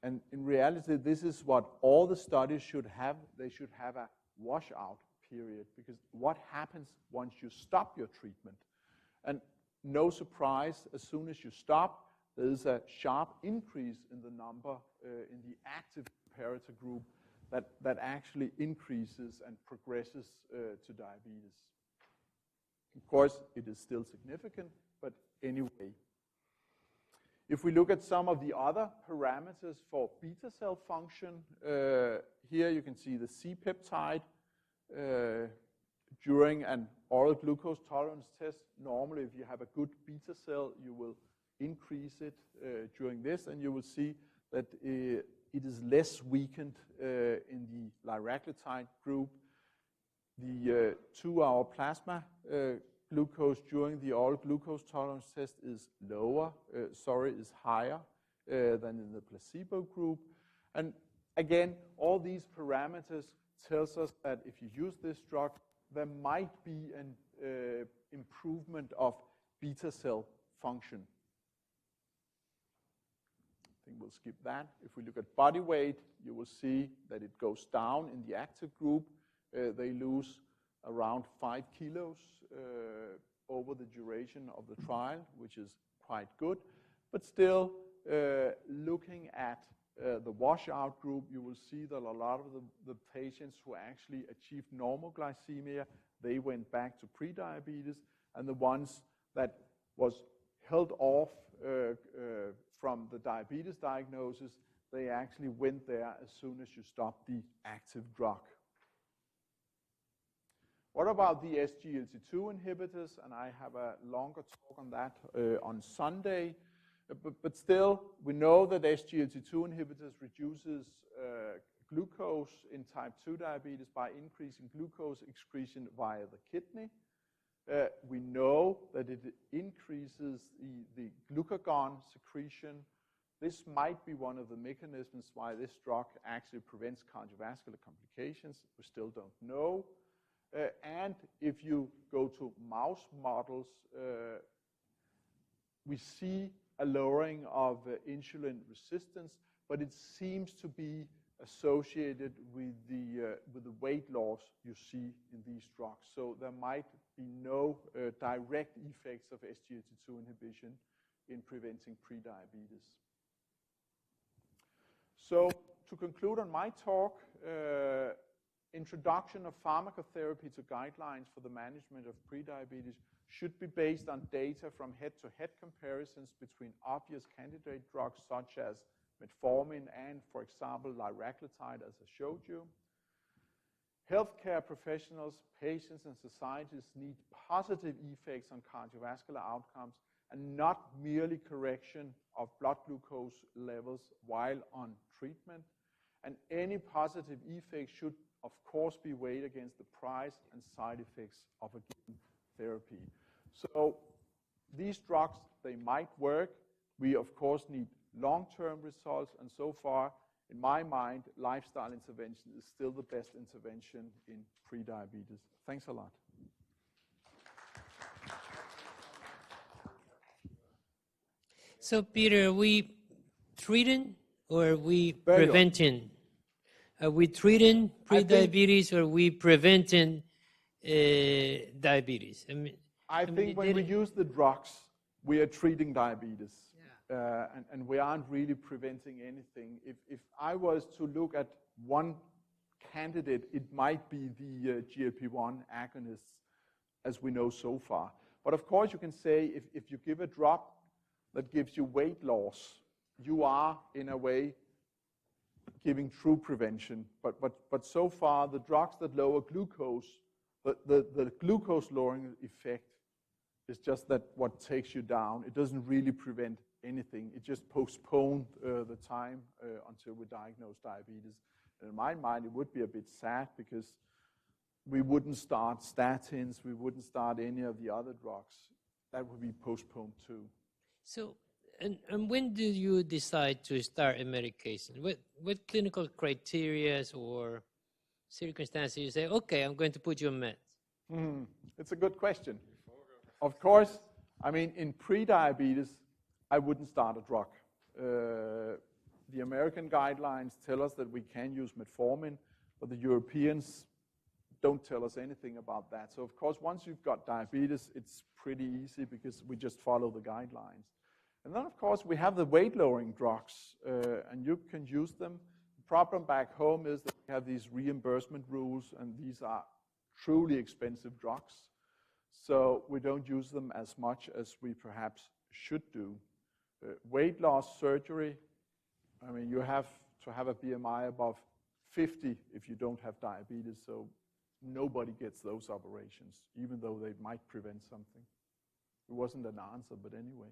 [SPEAKER 4] And in reality, this is what all the studies should have. They should have a washout period, because what happens once you stop your treatment? And no surprise, as soon as you stop, there is a sharp increase in the number in the active comparator group that actually increases and progresses to diabetes. Of course, it is still significant, but anyway. If we look at some of the other parameters for beta cell function, here you can see the C-peptide during an oral glucose tolerance test. Normally, if you have a good beta cell, you will increase it during this, and you will see that it is less weakened in the liraglutide group. The 2-hour plasma glucose during the oral glucose tolerance test is is higher than in the placebo group. And again, all these parameters tells us that if you use this drug, there might be an improvement of beta cell function. I think we'll skip that. If we look at body weight, you will see that it goes down in the active group. They lose around 5 kilos over the duration of the trial, which is quite good. But still, looking at the washout group, you will see that a lot of the patients who actually achieved normal glycemia, they went back to prediabetes, and the ones that was held off from the diabetes diagnosis, they actually went there as soon as you stopped the active drug. What about the SGLT2 inhibitors? And I have a longer talk on that on Sunday. But still, we know that SGLT2 inhibitors reduces glucose in type 2 diabetes by increasing glucose excretion via the kidney. We know that it increases the glucagon secretion. This might be one of the mechanisms why this drug actually prevents cardiovascular complications. We still don't know. And if you go to mouse models, we see a lowering of insulin resistance, but it seems to be associated with the weight loss you see in these drugs. So there might be no direct effects of SGLT2 inhibition in preventing prediabetes. So to conclude on my talk, introduction of pharmacotherapy to guidelines for the management of prediabetes should be based on data from head-to-head comparisons between obvious candidate drugs such as metformin and, for example, liraglutide, as I showed you. Healthcare professionals, patients, and societies need positive effects on cardiovascular outcomes and not merely correction of blood glucose levels while on treatment. And any positive effect should, of course, be weighed against the price and side effects of a given therapy. So these drugs, they might work. We, of course, need long-term results, and so far, in my mind, lifestyle intervention is still the best intervention in prediabetes. Thanks a lot.
[SPEAKER 2] So, Peter, are we treating or are we preventing? Are we treating prediabetes or are we preventing diabetes?
[SPEAKER 4] I think when we use the drugs, we are treating diabetes. And we aren't really preventing anything. If I was to look at one candidate, it might be the GLP-1 agonists, as we know so far. But of course, you can say if you give a drug that gives you weight loss, you are, in a way, giving true prevention. But so far, the drugs that lower glucose, the glucose-lowering effect is just that what takes you down. It doesn't really prevent anything. It just postponed the time until we diagnose diabetes. And in my mind, it would be a bit sad because we wouldn't start statins, we wouldn't start any of the other drugs. That would be postponed too.
[SPEAKER 2] So, and when do you decide to start a medication? What clinical criteria or circumstances you say, okay, I'm going to put you on meds?
[SPEAKER 4] It's a good question. Of course, I mean, in pre-diabetes, I wouldn't start a drug. The American guidelines tell us that we can use metformin, but the Europeans don't tell us anything about that. So, of course, once you've got diabetes, it's pretty easy because we just follow the guidelines. And then, of course, we have the weight-lowering drugs, and you can use them. The problem back home is that we have these reimbursement rules, and these are truly expensive drugs. So we don't use them as much as we perhaps should do. Weight loss surgery, I mean, you have to have a BMI above 50 if you don't have diabetes, so nobody gets those operations, even though they might prevent something. It wasn't an answer, but anyway.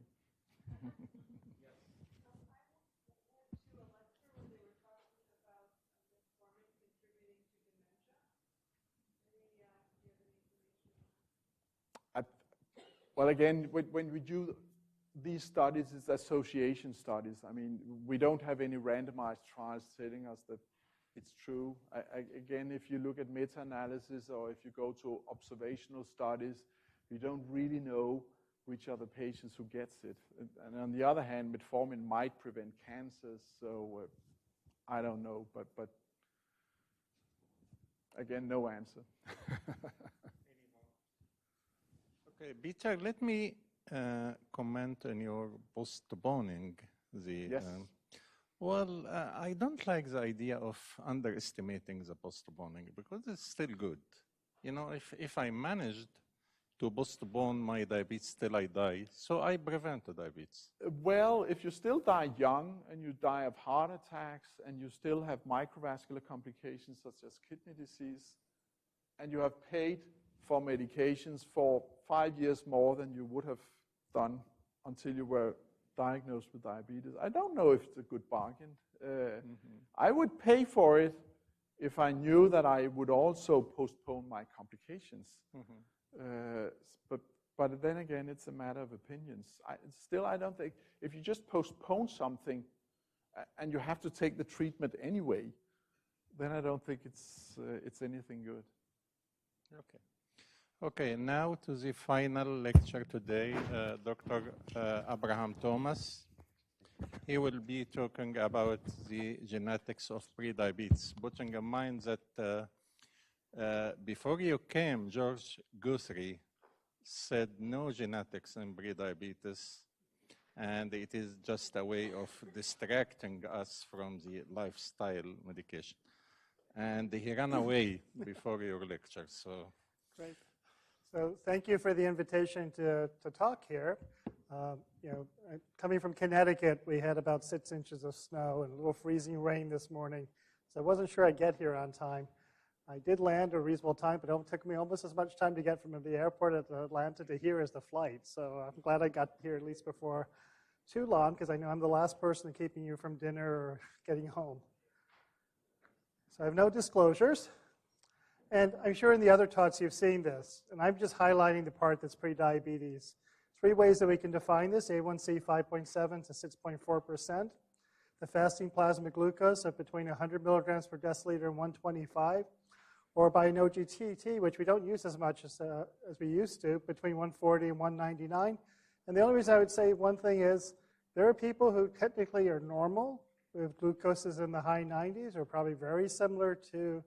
[SPEAKER 4] Well, again, when we do these studies, it's association studies. I mean, we don't have any randomized trials telling us that it's true. Again, if you look at meta-analysis or if you go to observational studies, we don't really know which are the patients who gets it. And on the other hand, metformin might prevent cancers, so I don't know, but again, no answer.
[SPEAKER 1] Okay, Peter, let me comment on your postponing the.
[SPEAKER 4] Yes.
[SPEAKER 1] Well, I don't like the idea of underestimating the postponing because it's still good. You know, if I managed to postpone my diabetes till I die, so I prevent the diabetes.
[SPEAKER 4] Well, if you still die young and you die of heart attacks and you still have microvascular complications such as kidney disease, and you have paid for medications for 5 years more than you would have done until you were diagnosed with diabetes, I don't know if it's a good bargain. I would pay for it if I knew that I would also postpone my complications. But then again, it's a matter of opinions. I don't think, if you just postpone something and you have to take the treatment anyway, then I don't think it's anything good.
[SPEAKER 1] Okay. Okay, now to the final lecture today, Dr. Abraham Thomas. He will be talking about the genetics of prediabetes, putting in mind that before you came, George Guthrie said no genetics in prediabetes, and it is just a way of distracting us from the lifestyle medication. And he ran away before your lecture, so.
[SPEAKER 5] Great. So thank you for the invitation to talk here. Coming from Connecticut, we had about 6 inches of snow and a little freezing rain this morning, so I wasn't sure I'd get here on time. I did land at a reasonable time, but it took me almost as much time to get from the airport at Atlanta to here as the flight. So I'm glad I got here at least before too long, because I know I'm the last person keeping you from dinner or getting home. So I have no disclosures. And I'm sure in the other talks you've seen this. And I'm just highlighting the part that's pre-diabetes. 3 ways that we can define this: A1C 5.7 to 6.4%. The fasting plasma glucose of between 100 milligrams per deciliter and 125. Or by an OGTT, which we don't use as much as we used to, between 140 and 199. And the only reason I would say one thing is there are people who technically are normal with glucoses in the high 90s, or probably very similar to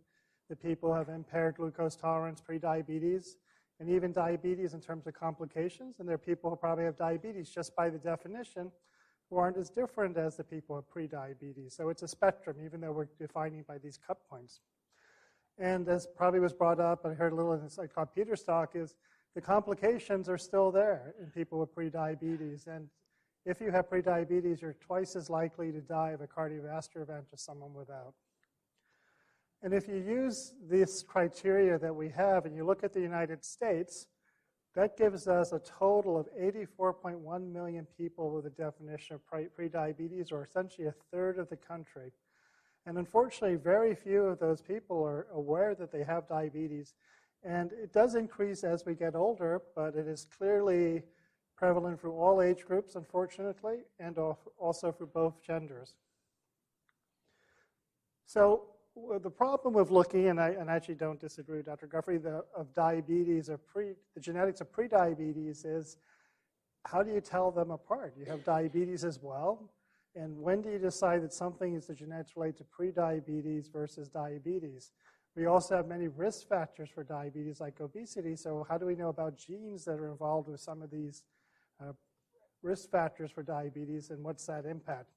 [SPEAKER 5] the people who have impaired glucose tolerance, pre-diabetes, and even diabetes in terms of complications. And there are people who probably have diabetes just by the definition who aren't as different as the people with pre-diabetes. So it's a spectrum, even though we're defining by these cut points. And as probably was brought up, I heard a little in this, I called Peter's talk, is the complications are still there in people with pre-diabetes. And if you have pre-diabetes, you're twice as likely to die of a cardiovascular event as someone without. And if you use this criteria that we have and you look at the United States, that gives us a total of 84.1 million people with a definition of pre-diabetes, or essentially a third of the country. And unfortunately, very few of those people are aware that they have diabetes. And it does increase as we get older, but it is clearly prevalent for all age groups, unfortunately, and also for both genders. So the problem with looking, and I actually don't disagree with Dr. Guthrie, of diabetes or the genetics of pre-diabetes is, how do you tell them apart? You have diabetes as well. And when do you decide that something is the genetics related to pre-diabetes versus diabetes? We also have many risk factors for diabetes, like obesity. So how do we know about genes that are involved with some of these risk factors for diabetes, and what's that impact?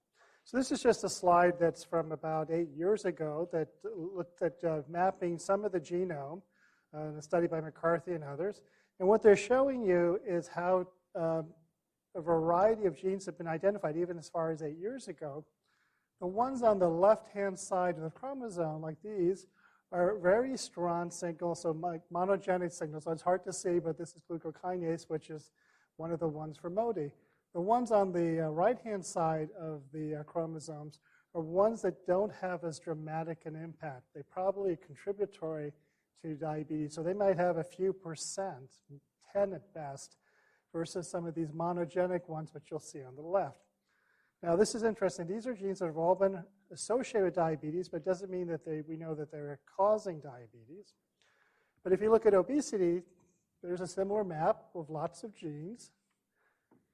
[SPEAKER 5] So this is just a slide that's from about 8 years ago that looked at mapping some of the genome, a study by McCarthy and others. And what they're showing you is how a variety of genes have been identified, even as far as 8 years ago. The ones on the left-hand side of the chromosome, like these, are very strong signals, so monogenic signals. So it's hard to see, but this is glucokinase, which is one of the ones for Modi. The ones on the right-hand side of the chromosomes are ones that don't have as dramatic an impact. They're probably contributory to diabetes, so they might have a few percent, 10 at best, versus some of these monogenic ones, which you'll see on the left. Now, this is interesting. These are genes that have all been associated with diabetes, but it doesn't mean that we know that they're causing diabetes. But if you look at obesity, there's a similar map with lots of genes,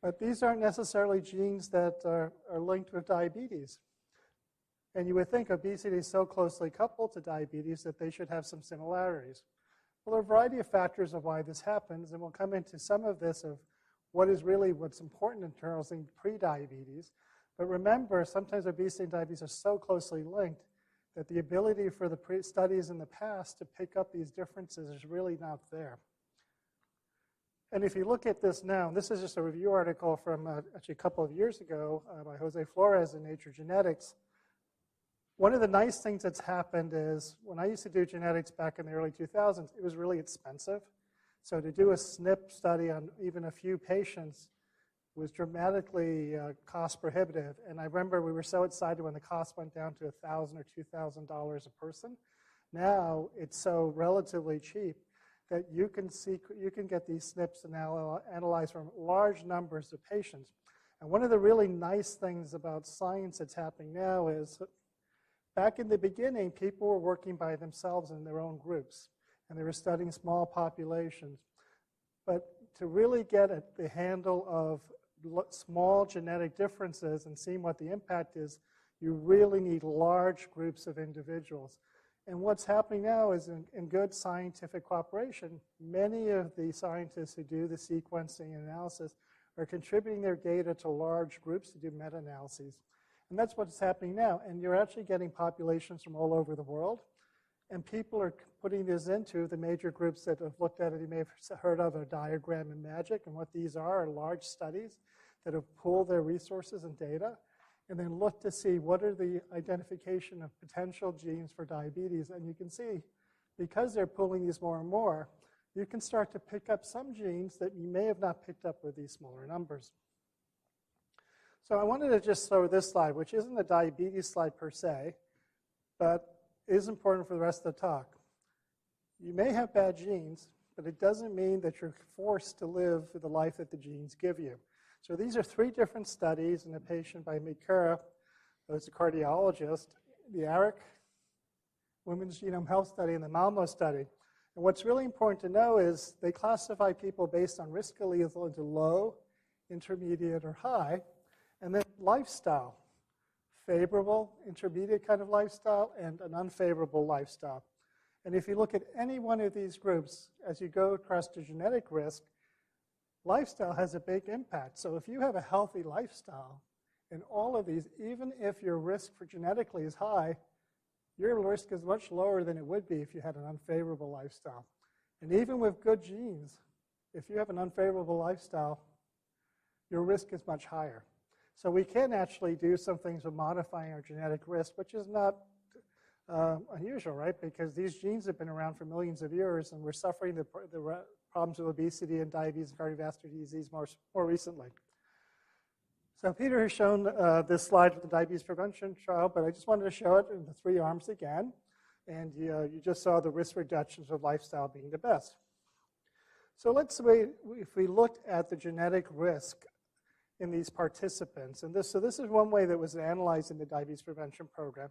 [SPEAKER 5] but these aren't necessarily genes that are linked with diabetes. And you would think obesity is so closely coupled to diabetes that they should have some similarities. Well, there are a variety of factors of why this happens, and we'll come into some of this of what's important in terms of pre-diabetes. But remember, sometimes obesity and diabetes are so closely linked that the ability for the studies in the past to pick up these differences is really not there. And if you look at this now, this is just a review article from actually a couple of years ago by Jose Flores in Nature Genetics. One of the nice things that's happened is when I used to do genetics back in the early 2000s, it was really expensive. So to do a SNP study on even a few patients was dramatically cost prohibitive. And I remember we were so excited when the cost went down to $1,000 or $2,000 a person. Now it's so relatively cheap that you can get these SNPs analyzed from large numbers of patients. And one of the really nice things about science that's happening now is back in the beginning, people were working by themselves in their own groups, and they were studying small populations. But to really get at the handle of small genetic differences and seeing what the impact is, you really need large groups of individuals. And what's happening now is in good scientific cooperation, many of the scientists who do the sequencing and analysis are contributing their data to large groups to do meta-analyses. And that's what's happening now. And you're actually getting populations from all over the world. And people are putting this into the major groups that have looked at it. You may have heard of a diagram and magic. And what these are large studies that have pooled their resources and data and then looked to see what are the identification of potential genes for diabetes. And you can see, because they're pooling these more and more, you can start to pick up some genes that you may have not picked up with these smaller numbers. So I wanted to just show this slide, which isn't a diabetes slide per se, but is important for the rest of the talk. You may have bad genes, but it doesn't mean that you're forced to live the life that the genes give you. So these are 3 different studies in a patient by Mikura, who's a cardiologist, the ARIC Women's Genome Health Study and the Malmo study. And what's really important to know is they classify people based on risk allele into low, intermediate, or high, and then lifestyle. Favorable, intermediate kind of lifestyle, and an unfavorable lifestyle. And if you look at any one of these groups, as you go across to genetic risk, lifestyle has a big impact. So if you have a healthy lifestyle in all of these, even if your risk for genetically is high, your risk is much lower than it would be if you had an unfavorable lifestyle. And even with good genes, if you have an unfavorable lifestyle, your risk is much higher. So we can actually do some things with modifying our genetic risk, which is not unusual, right? Because these genes have been around for millions of years, and we're suffering the problems with obesity and diabetes and cardiovascular disease more recently. So Peter has shown this slide with the diabetes prevention trial, but I just wanted to show it in the 3 arms again. And you just saw the risk reductions of lifestyle being the best. So let's say if we looked at the genetic risk in these participants. And this is one way that was analyzed in the diabetes prevention program.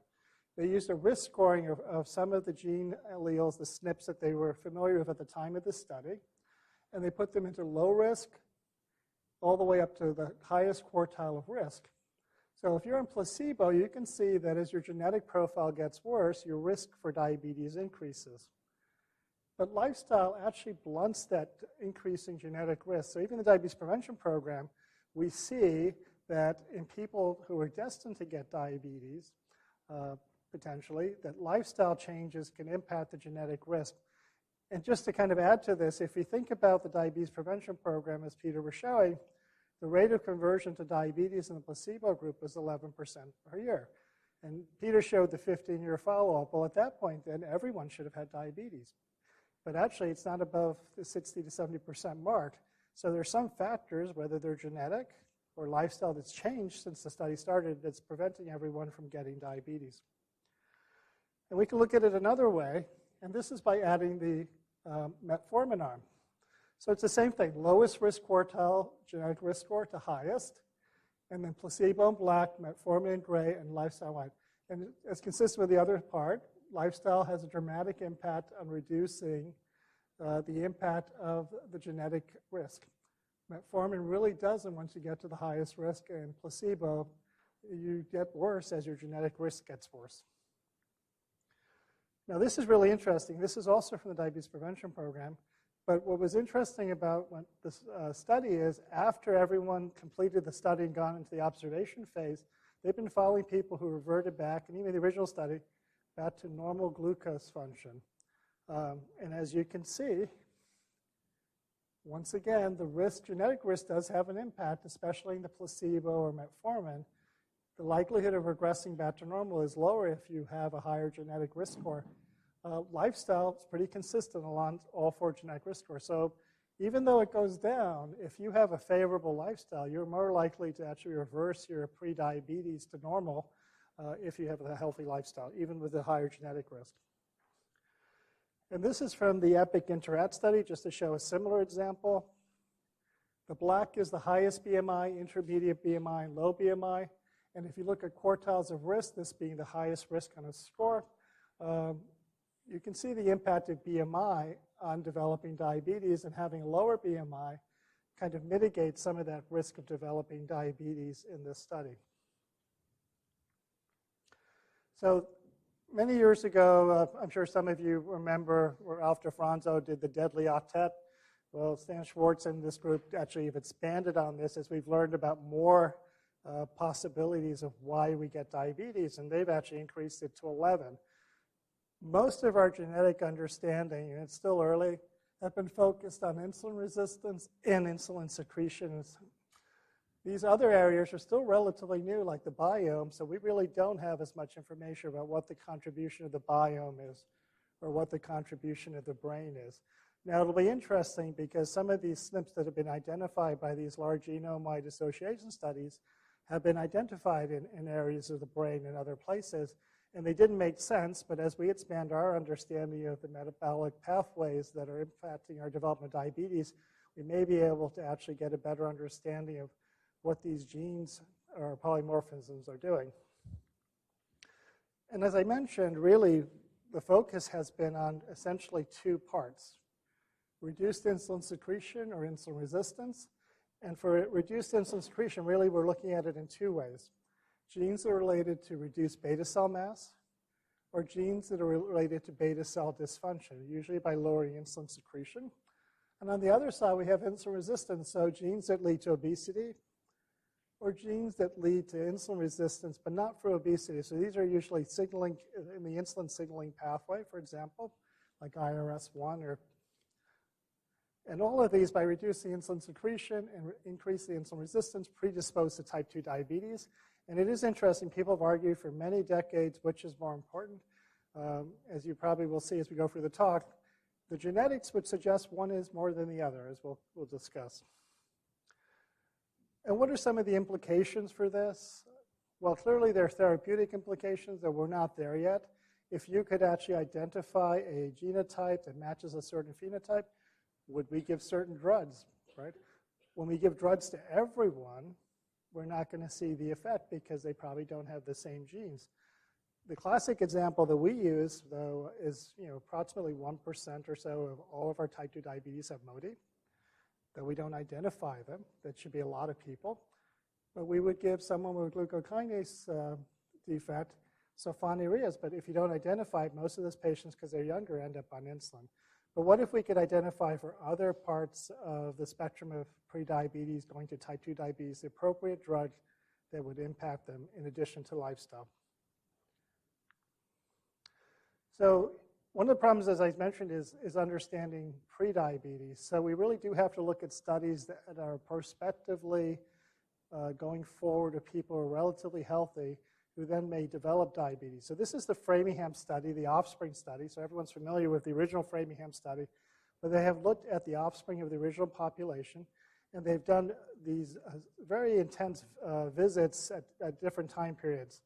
[SPEAKER 5] They used a risk scoring of some of the gene alleles, the SNPs that they were familiar with at the time of the study. And they put them into low risk all the way up to the highest quartile of risk. So if you're on placebo, you can see that as your genetic profile gets worse, your risk for diabetes increases. But lifestyle actually blunts that increasing genetic risk. So even the diabetes prevention program, we see that in people who are destined to get diabetes, potentially, that lifestyle changes can impact the genetic risk. And just to kind of add to this, if you think about the diabetes prevention program, as Peter was showing, the rate of conversion to diabetes in the placebo group was 11% per year. And Peter showed the 15-year follow-up. Well, at that point, then, everyone should have had diabetes. But actually, it's not above the 60 to 70% mark. So there are some factors, whether they're genetic or lifestyle that's changed since the study started, that's preventing everyone from getting diabetes. And we can look at it another way, and this is by adding the metformin arm. So it's the same thing, lowest risk quartile, genetic risk score to highest, and then placebo in black, metformin in gray, and lifestyle white. And it's consistent with the other part. Lifestyle has a dramatic impact on reducing the impact of the genetic risk. Metformin really doesn't once you get to the highest risk, and placebo, you get worse as your genetic risk gets worse. Now this is really interesting. This is also from the diabetes prevention program, but what was interesting about this study is after everyone completed the study and gone into the observation phase, they've been following people who reverted back, and even the original study, back to normal glucose function. And as you can see, once again, the genetic risk does have an impact, especially in the placebo or metformin. The likelihood of regressing back to normal is lower if you have a higher genetic risk score. Lifestyle is pretty consistent along all 4 genetic risk scores. So even though it goes down, if you have a favorable lifestyle, you're more likely to actually reverse your pre-diabetes to normal if you have a healthy lifestyle, even with a higher genetic risk. And this is from the EPIC INTERACT study, just to show a similar example. The black is the highest BMI, intermediate BMI, and low BMI. And if you look at quartiles of risk, this being the highest risk on a score, you can see the impact of BMI on developing diabetes, and having a lower BMI kind of mitigates some of that risk of developing diabetes in this study. So many years ago, I'm sure some of you remember where Alf DeFranzo did the deadly octet. Well, Stan Schwartz and this group actually have expanded on this as we've learned about more possibilities of why we get diabetes, and they've actually increased it to 11. Most of our genetic understanding, and it's still early, have been focused on insulin resistance and insulin secretions. These other areas are still relatively new, like the biome, so we really don't have as much information about what the contribution of the biome is or what the contribution of the brain is. Now, it'll be interesting because some of these SNPs that have been identified by these large genome-wide association studies have been identified in areas of the brain and other places, and they didn't make sense, but as we expand our understanding of the metabolic pathways that are impacting our development of diabetes, we may be able to actually get a better understanding of what these genes or polymorphisms are doing. And as I mentioned, really, the focus has been on essentially two parts: reduced insulin secretion or insulin resistance. And for reduced insulin secretion, really, we're looking at it in two ways. Genes that are related to reduced beta cell mass, or genes that are related to beta cell dysfunction, usually by lowering insulin secretion. And on the other side, we have insulin resistance, so genes that lead to obesity, or genes that lead to insulin resistance, but not for obesity. So these are usually signaling in the insulin signaling pathway, for example, like IRS1 and all of these, by reducing insulin secretion and increasing insulin resistance, predispose to type 2 diabetes. And it is interesting, people have argued for many decades which is more important. As you probably will see as we go through the talk, the genetics would suggest one is more than the other, as we'll discuss. And what are some of the implications for this? Well, clearly there are therapeutic implications that we're not there yet. If you could actually identify a genotype that matches a certain phenotype, would we give certain drugs, right? When we give drugs to everyone, we're not going to see the effect because they probably don't have the same genes. The classic example that we use, though, is approximately 1% or so of all of our type 2 diabetes have MODY, that we don't identify them. That should be a lot of people. But we would give someone with glucokinase defect sulfonylureas, but if you don't identify, most of those patients, because they're younger, end up on insulin. But what if we could identify for other parts of the spectrum of prediabetes going to type 2 diabetes the appropriate drug that would impact them in addition to lifestyle? So one of the problems, as I mentioned, is understanding prediabetes. So we really do have to look at studies that are prospectively going forward of people who are relatively healthy who then may develop diabetes. So this is the Framingham study, the offspring study. So everyone's familiar with the original Framingham study, but they have looked at the offspring of the original population, and they've done these very intense visits at different time periods,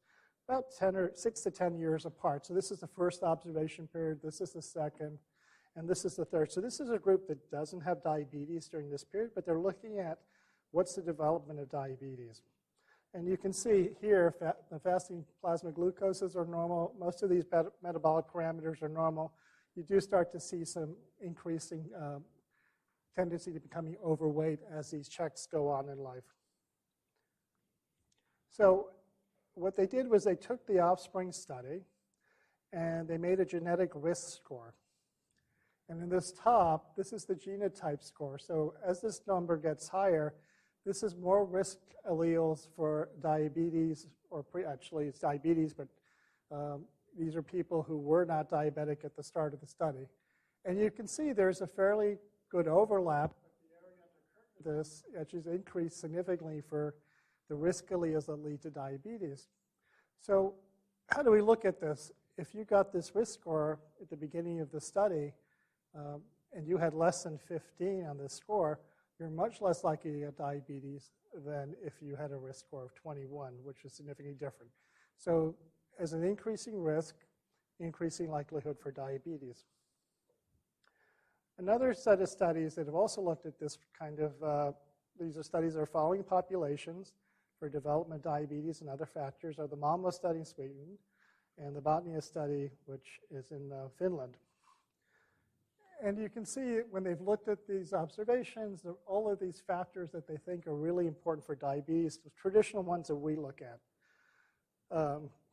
[SPEAKER 5] about 6 to 10 years apart. So this is the first observation period, this is the second, and this is the third. So this is a group that doesn't have diabetes during this period, but they're looking at what's the development of diabetes. And you can see here the fasting plasma glucoses are normal. Most of these metabolic parameters are normal. You do start to see some increasing tendency to becoming overweight as these checks go on in life. So what they did was they took the offspring study and they made a genetic risk score. And in this top, this is the genotype score. So as this number gets higher, this is more risk alleles for diabetes, or actually it's diabetes, but these are people who were not diabetic at the start of the study. And you can see there's a fairly good overlap. The area under this actually increased significantly for the risk alleles that lead to diabetes. So how do we look at this? If you got this risk score at the beginning of the study and you had less than 15 on this score, you're much less likely to get diabetes than if you had a risk score of 21, which is significantly different. So as an increasing risk, increasing likelihood for diabetes. Another set of studies that have also looked at this kind of, these are studies that are following populations for development of diabetes and other factors, are the Malmo study in Sweden and the Botnia study, which is in Finland. And you can see when they've looked at these observations, all of these factors that they think are really important for diabetes, the traditional ones that we look at.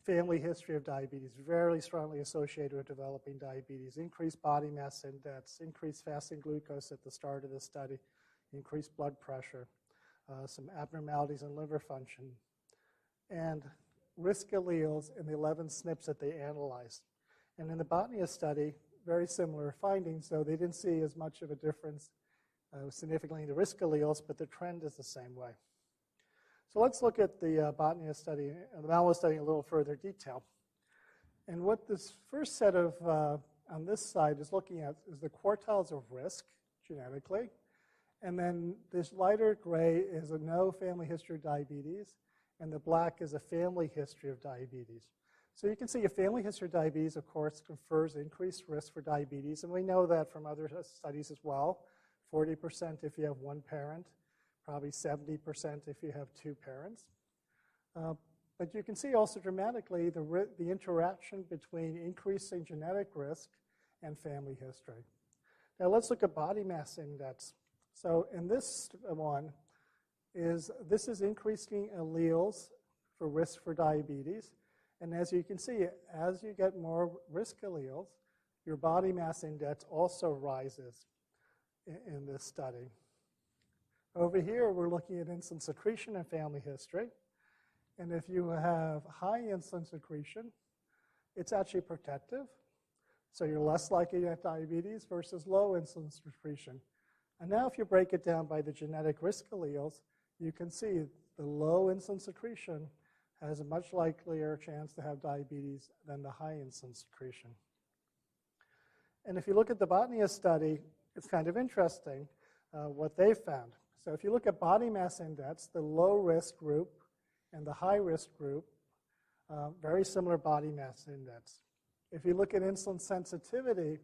[SPEAKER 5] Family history of diabetes, very strongly associated with developing diabetes, increased body mass index, increased fasting glucose at the start of the study, increased blood pressure, some abnormalities in liver function, and risk alleles in the 11 SNPs that they analyzed. And in the Botnia study, very similar findings, though they didn't see as much of a difference significantly in the risk alleles, but the trend is the same way. So let's look at the Botnia study, the Malmo study in a little further detail. And what this first set of, on this side is looking at is the quartiles of risk genetically. And then this lighter gray is a no family history of diabetes, and the black is a family history of diabetes. So you can see a family history of diabetes, of course, confers increased risk for diabetes, and we know that from other studies as well. 40% if you have one parent, probably 70% if you have two parents. But you can see also dramatically the interaction between increasing genetic risk and family history. Now let's look at body mass index. So in this one, this is increasing alleles for risk for diabetes. And as you can see, as you get more risk alleles, your body mass index also rises in this study. Over here, we're looking at insulin secretion and family history. And if you have high insulin secretion, it's actually protective. So you're less likely to have diabetes versus low insulin secretion. And now if you break it down by the genetic risk alleles, you can see the low insulin secretion has a much likelier chance to have diabetes than the high insulin secretion. And if you look at the Botnia study, it's kind of interesting what they found. So if you look at body mass index, the low risk group and the high risk group, very similar body mass index. If you look at insulin sensitivity,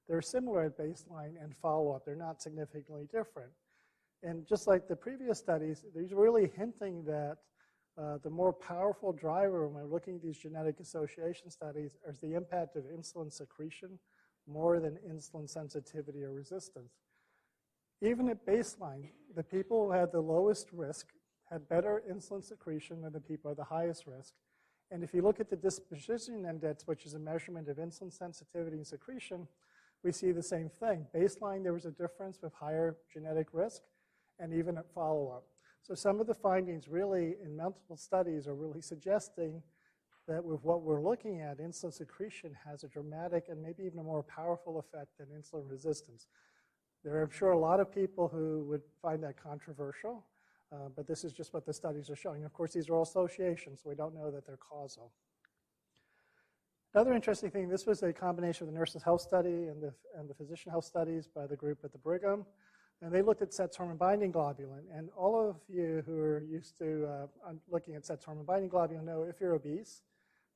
[SPEAKER 5] they're similar at baseline and follow-up. They're not significantly different. And just like the previous studies, these are really hinting that the more powerful driver when we're looking at these genetic association studies is the impact of insulin secretion more than insulin sensitivity or resistance. Even at baseline, the people who had the lowest risk had better insulin secretion than the people at the highest risk. And if you look at the disposition index, which is a measurement of insulin sensitivity and secretion, we see the same thing. Baseline, there was a difference with higher genetic risk, and even at follow-up. So some of the findings really in multiple studies are really suggesting that with what we're looking at, insulin secretion has a dramatic and maybe even a more powerful effect than insulin resistance. There are, I'm sure, a lot of people who would find that controversial, but this is just what the studies are showing. Of course, these are all associations, so we don't know that they're causal. Another interesting thing, this was a combination of the nurses' health study and the physician health studies by the group at the Brigham. And they looked at sex hormone binding globulin. And all of you who are used to looking at sex hormone binding globulin know if you're obese,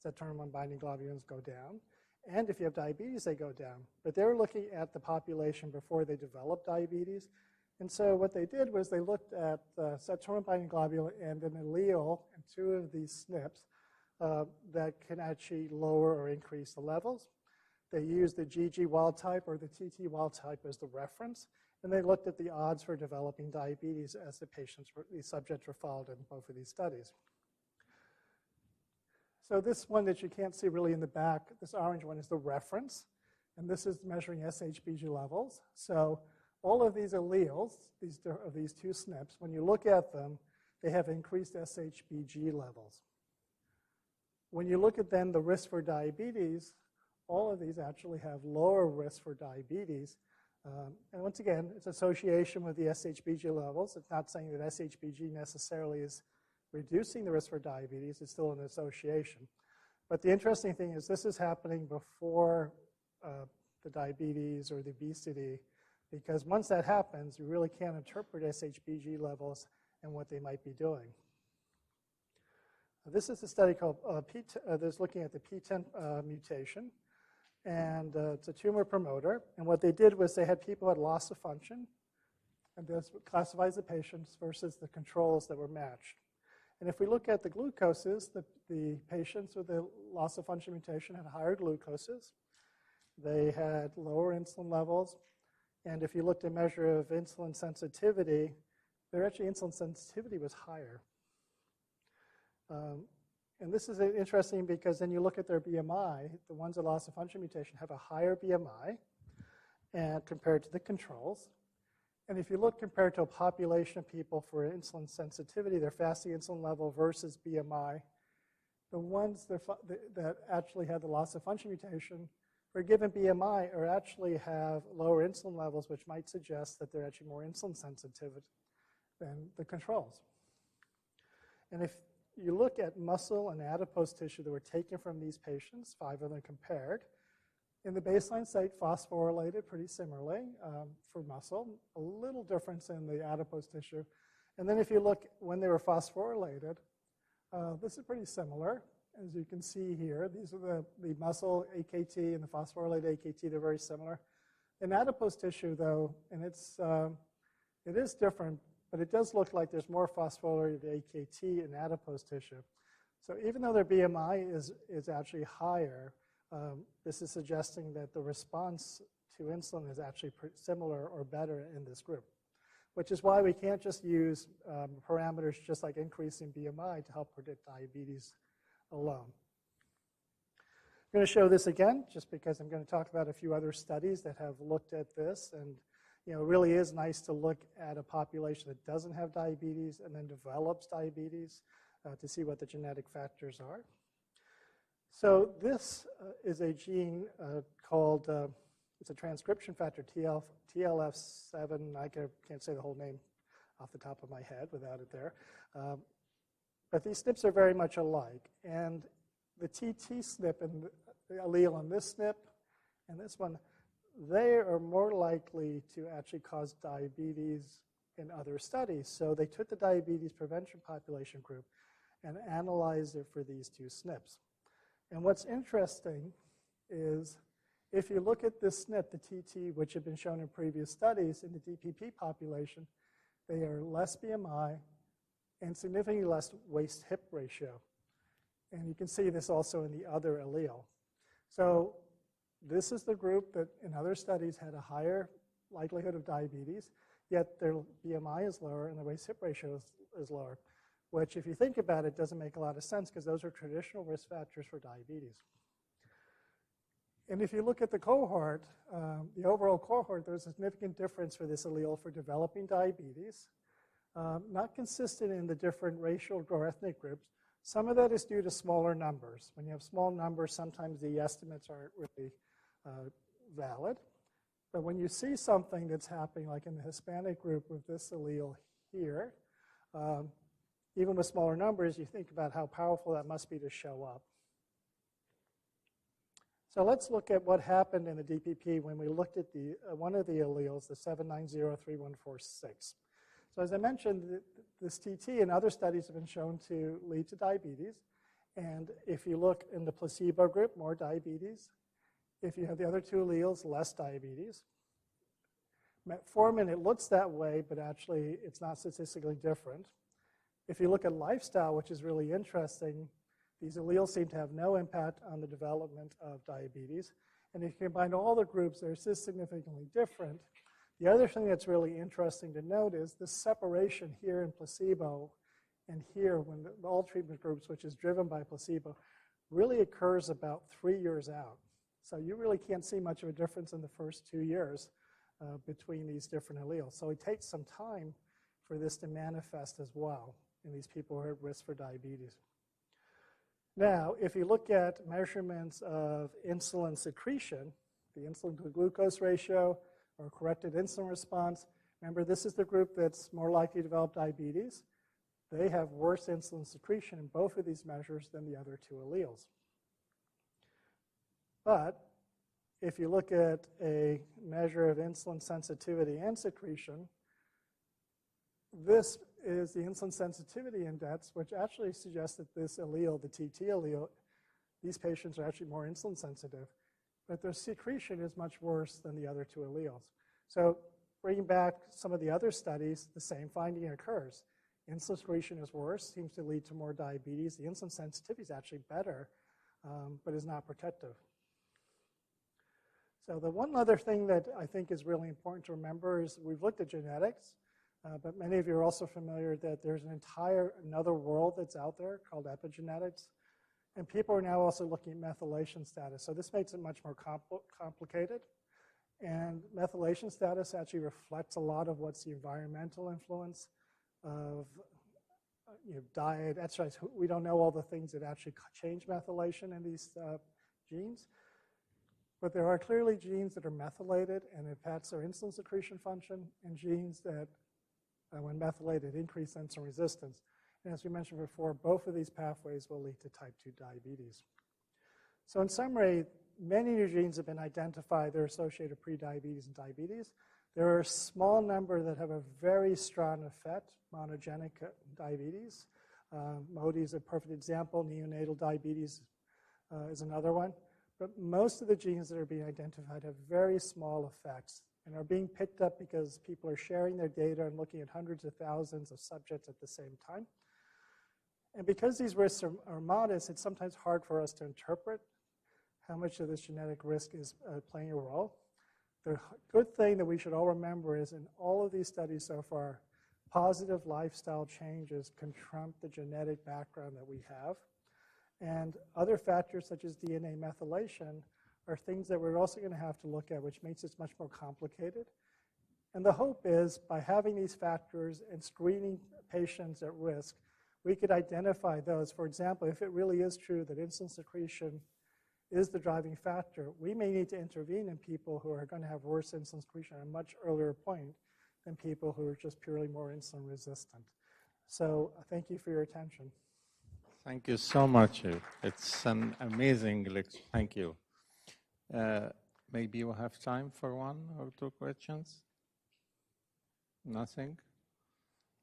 [SPEAKER 5] sex hormone binding globulins go down. And if you have diabetes, they go down. But they're looking at the population before they develop diabetes. And so what they did was they looked at sex hormone binding globulin and an allele in two of these SNPs that can actually lower or increase the levels. They used the GG wild type or the TT wild type as the reference. And they looked at the odds for developing diabetes as these subjects were followed in both of these studies. So this one that you can't see really in the back, this orange one is the reference. And this is measuring SHBG levels. So all of these alleles, of these two SNPs, when you look at them, they have increased SHBG levels. When you look at then the risk for diabetes, all of these actually have lower risk for diabetes. And once again, it's association with the SHBG levels. It's not saying that SHBG necessarily is reducing the risk for diabetes. It's still an association. But the interesting thing is this is happening before the diabetes or the obesity, because once that happens, you really can't interpret SHBG levels and what they might be doing. This is a study called that's looking at the P10 mutation. And it's a tumor promoter. And what they did was they had people who had loss of function, and this classifies the patients versus the controls that were matched. And if we look at the glucoses, the patients with the loss of function mutation had higher glucoses. They had lower insulin levels. And if you looked at a measure of insulin sensitivity, their actually insulin sensitivity was higher. And this is interesting because then you look at their BMI, the ones with loss of function mutation have a higher BMI and compared to the controls. And if you look compared to a population of people for insulin sensitivity, their fasting insulin level versus BMI, the ones that actually had the loss of function mutation for a given BMI are actually have lower insulin levels, which might suggest that they're actually more insulin sensitive than the controls. And if you look at muscle and adipose tissue that were taken from these patients, 5 of them compared, in the baseline site, phosphorylated pretty similarly for muscle, a little difference in the adipose tissue. And then if you look when they were phosphorylated, this is pretty similar. As you can see here, these are the muscle AKT and the phosphorylated AKT. They're very similar. In adipose tissue, though, and it is different, but it does look like there's more phosphorylated AKT in adipose tissue. So even though their BMI is actually higher, this is suggesting that the response to insulin is actually similar or better in this group, which is why we can't just use parameters just like increasing BMI to help predict diabetes alone. I'm going to show this again just because I'm going to talk about a few other studies that have looked at this. And it really is nice to look at a population that doesn't have diabetes and then develops diabetes to see what the genetic factors are. So this is a gene called, it's a transcription factor, TLF7. I can't say the whole name off the top of my head without it there. But these SNPs are very much alike. And the TT SNP and the allele on this SNP and this one, they are more likely to actually cause diabetes in other studies. So they took the diabetes prevention population group and analyzed it for these 2 SNPs. And what's interesting is if you look at this SNP, the TT, which had been shown in previous studies in the DPP population, they are less BMI and significantly less waist-hip ratio. And you can see this also in the other allele. So this is the group that in other studies had a higher likelihood of diabetes, yet their BMI is lower and the waist-hip ratio is lower, which if you think about it doesn't make a lot of sense because those are traditional risk factors for diabetes. And if you look at the cohort, the overall cohort, there's a significant difference for this allele for developing diabetes, not consistent in the different racial or ethnic groups. Some of that is due to smaller numbers. When you have small numbers, sometimes the estimates aren't really valid. But when you see something that's happening, like in the Hispanic group with this allele here, even with smaller numbers, you think about how powerful that must be to show up. So let's look at what happened in the DPP when we looked at the one of the alleles, the 7903146. So as I mentioned, this TT and other studies have been shown to lead to diabetes. And if you look in the placebo group, more diabetes. If you have the other 2 alleles, less diabetes. Metformin, it looks that way, but actually it's not statistically different. If you look at lifestyle, which is really interesting, these alleles seem to have no impact on the development of diabetes. And if you combine all the groups, they're significantly different. The other thing that's really interesting to note is this separation here in placebo and here when all treatment groups, which is driven by placebo, really occurs about 3 years out. So you really can't see much of a difference in the first 2 years between these different alleles. So it takes some time for this to manifest as well in these people who are at risk for diabetes. Now, if you look at measurements of insulin secretion, the insulin to glucose ratio or corrected insulin response, remember this is the group that's more likely to develop diabetes. They have worse insulin secretion in both of these measures than the other 2 alleles. But if you look at a measure of insulin sensitivity and secretion, this is the insulin sensitivity index, which actually suggests that this allele, the TT allele, these patients are actually more insulin sensitive, but their secretion is much worse than the other 2 alleles. So bringing back some of the other studies, the same finding occurs. Insulin secretion is worse, seems to lead to more diabetes. The insulin sensitivity is actually better, but is not protective. So the one other thing that I think is really important to remember is we've looked at genetics, but many of you are also familiar that there's another world that's out there called epigenetics. And people are now also looking at methylation status. So this makes it much more complicated. And methylation status actually reflects a lot of what's the environmental influence of diet, exercise. We don't know all the things that actually change methylation in these genes. But there are clearly genes that are methylated and impacts their insulin secretion function, and genes that, when methylated, increase insulin resistance. And as we mentioned before, both of these pathways will lead to type 2 diabetes. So in summary, many new genes have been identified that are associated with prediabetes and diabetes. There are a small number that have a very strong effect, monogenic diabetes. MODY is a perfect example. Neonatal diabetes is another one. But most of the genes that are being identified have very small effects and are being picked up because people are sharing their data and looking at hundreds of thousands of subjects at the same time. And because these risks are modest, it's sometimes hard for us to interpret how much of this genetic risk is playing a role. The good thing that we should all remember is in all of these studies so far, positive lifestyle changes can trump the genetic background that we have. And other factors such as DNA methylation are things that we're also going to have to look at, which makes this much more complicated. And the hope is by having these factors and screening patients at risk, we could identify those. For example, if it really is true that insulin secretion is the driving factor, we may need to intervene in people who are going to have worse insulin secretion at a much earlier point than people who are just purely more insulin resistant. So thank you for your attention.
[SPEAKER 1] Thank you so much. It's an amazing lecture. Thank you. Maybe you have time for one or two questions? Nothing?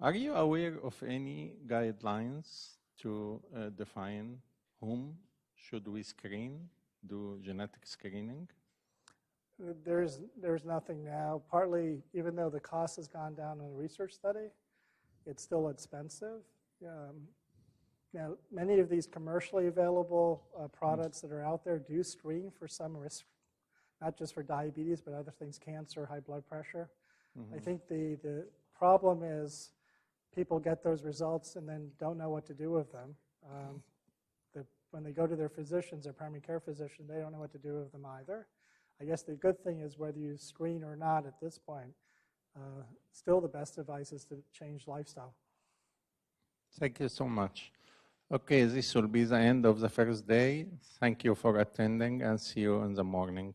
[SPEAKER 1] Are you aware of any guidelines to define whom should we screen, do genetic screening?
[SPEAKER 5] There's nothing now. Partly, even though the cost has gone down on a research study, it's still expensive. Now, many of these commercially available products that are out there do screen for some risk, not just for diabetes, but other things, cancer, high blood pressure. Mm-hmm. I think the problem is people get those results and then don't know what to do with them. When they go to their physicians, their primary care physician, they don't know what to do with them either. I guess the good thing is whether you screen or not at this point, still the best advice is to change lifestyle.
[SPEAKER 1] Thank you so much. Okay, this will be the end of the first day. Thank you for attending and see you in the morning.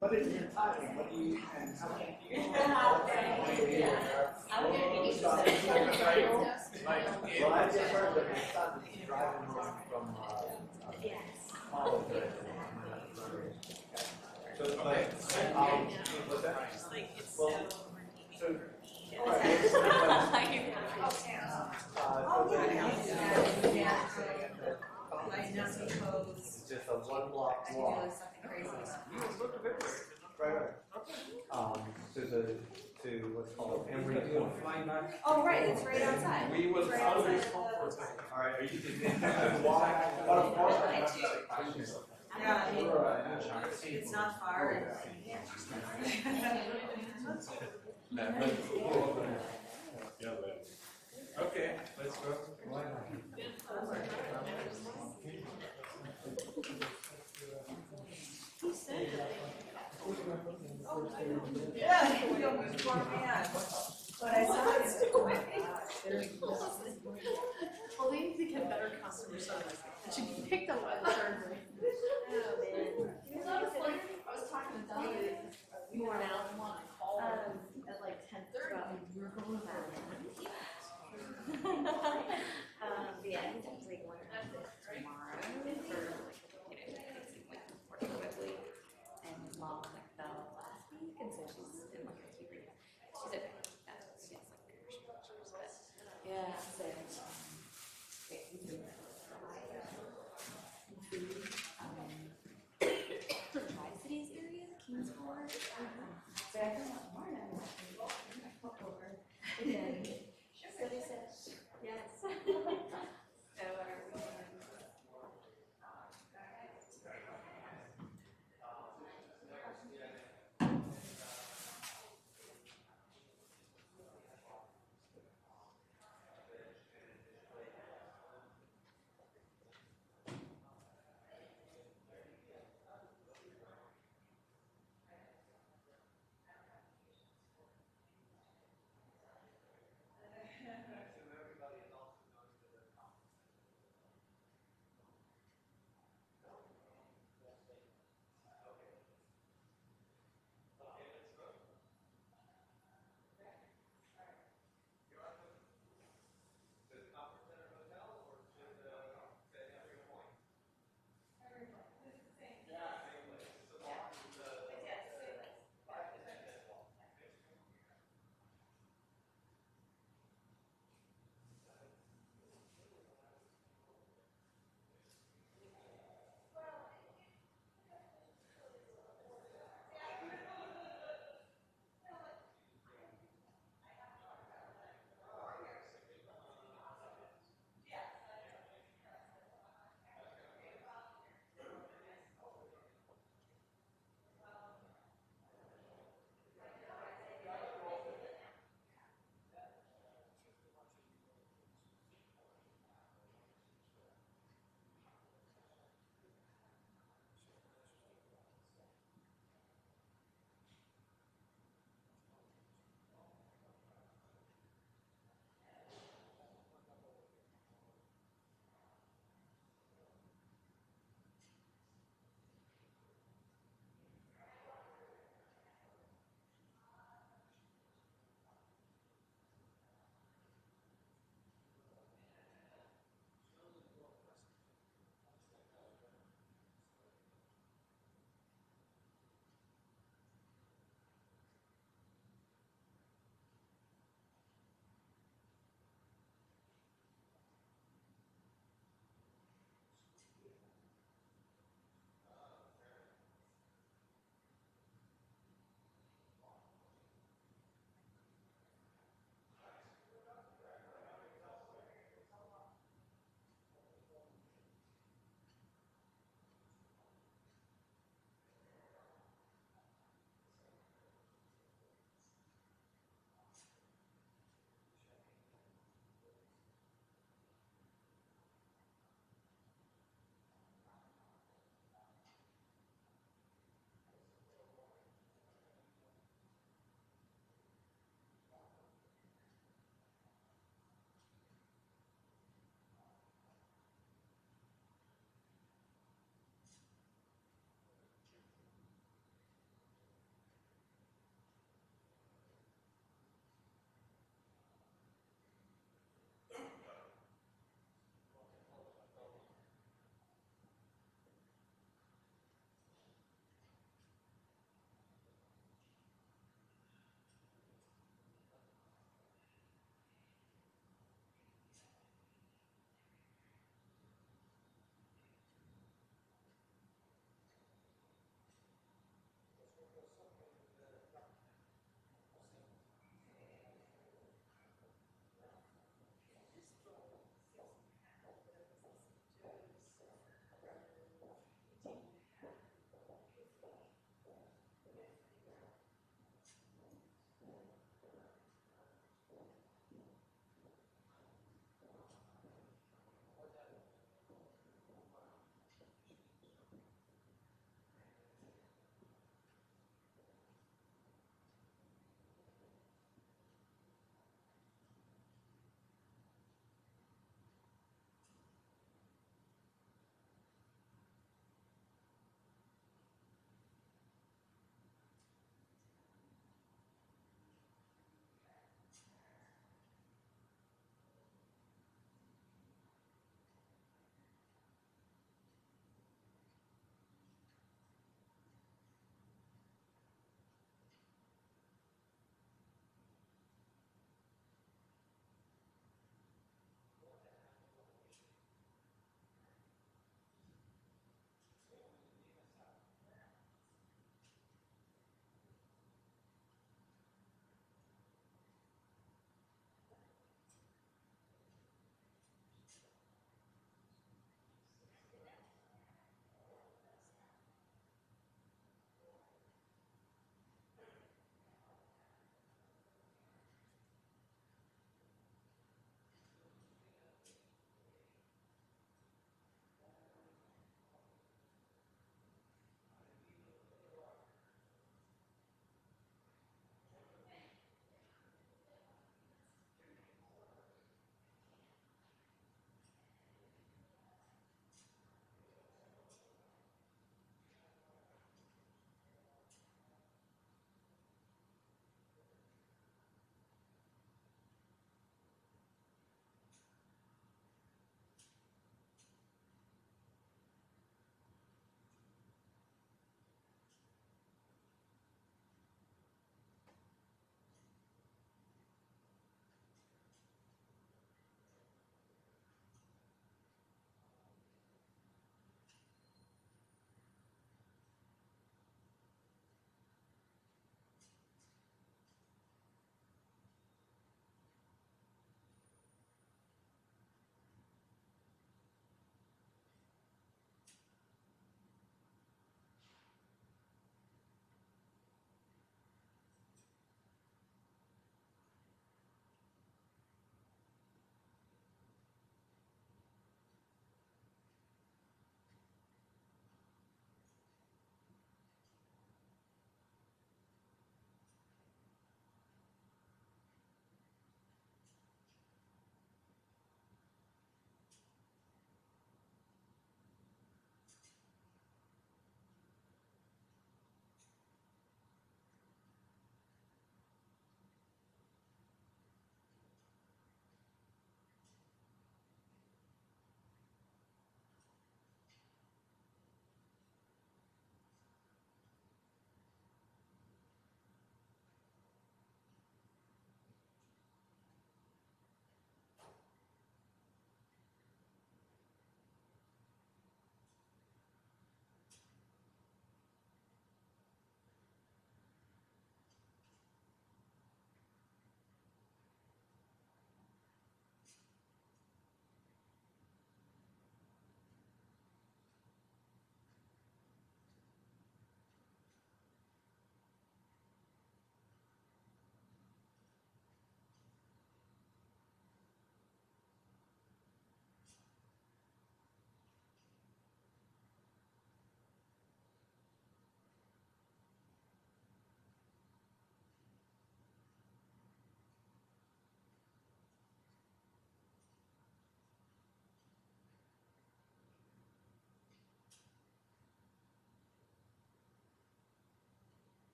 [SPEAKER 6] What is your time? What do you and how many people? Well, I just heard that my son is driving home from college. So it's like, what's that? Well, so, all right. walk something crazy. To what's called Emory University.
[SPEAKER 7] Oh, right, it's right outside.
[SPEAKER 6] We will
[SPEAKER 7] right
[SPEAKER 6] probably
[SPEAKER 7] outside
[SPEAKER 6] call for
[SPEAKER 7] of the-
[SPEAKER 6] All right, are you
[SPEAKER 7] Yeah, I mean, it's not far.
[SPEAKER 6] Okay, let's go.
[SPEAKER 7] Yeah, you almost brought me out. But I saw it.
[SPEAKER 8] Well, they need to get better customer service. It should be picked up by the surgery.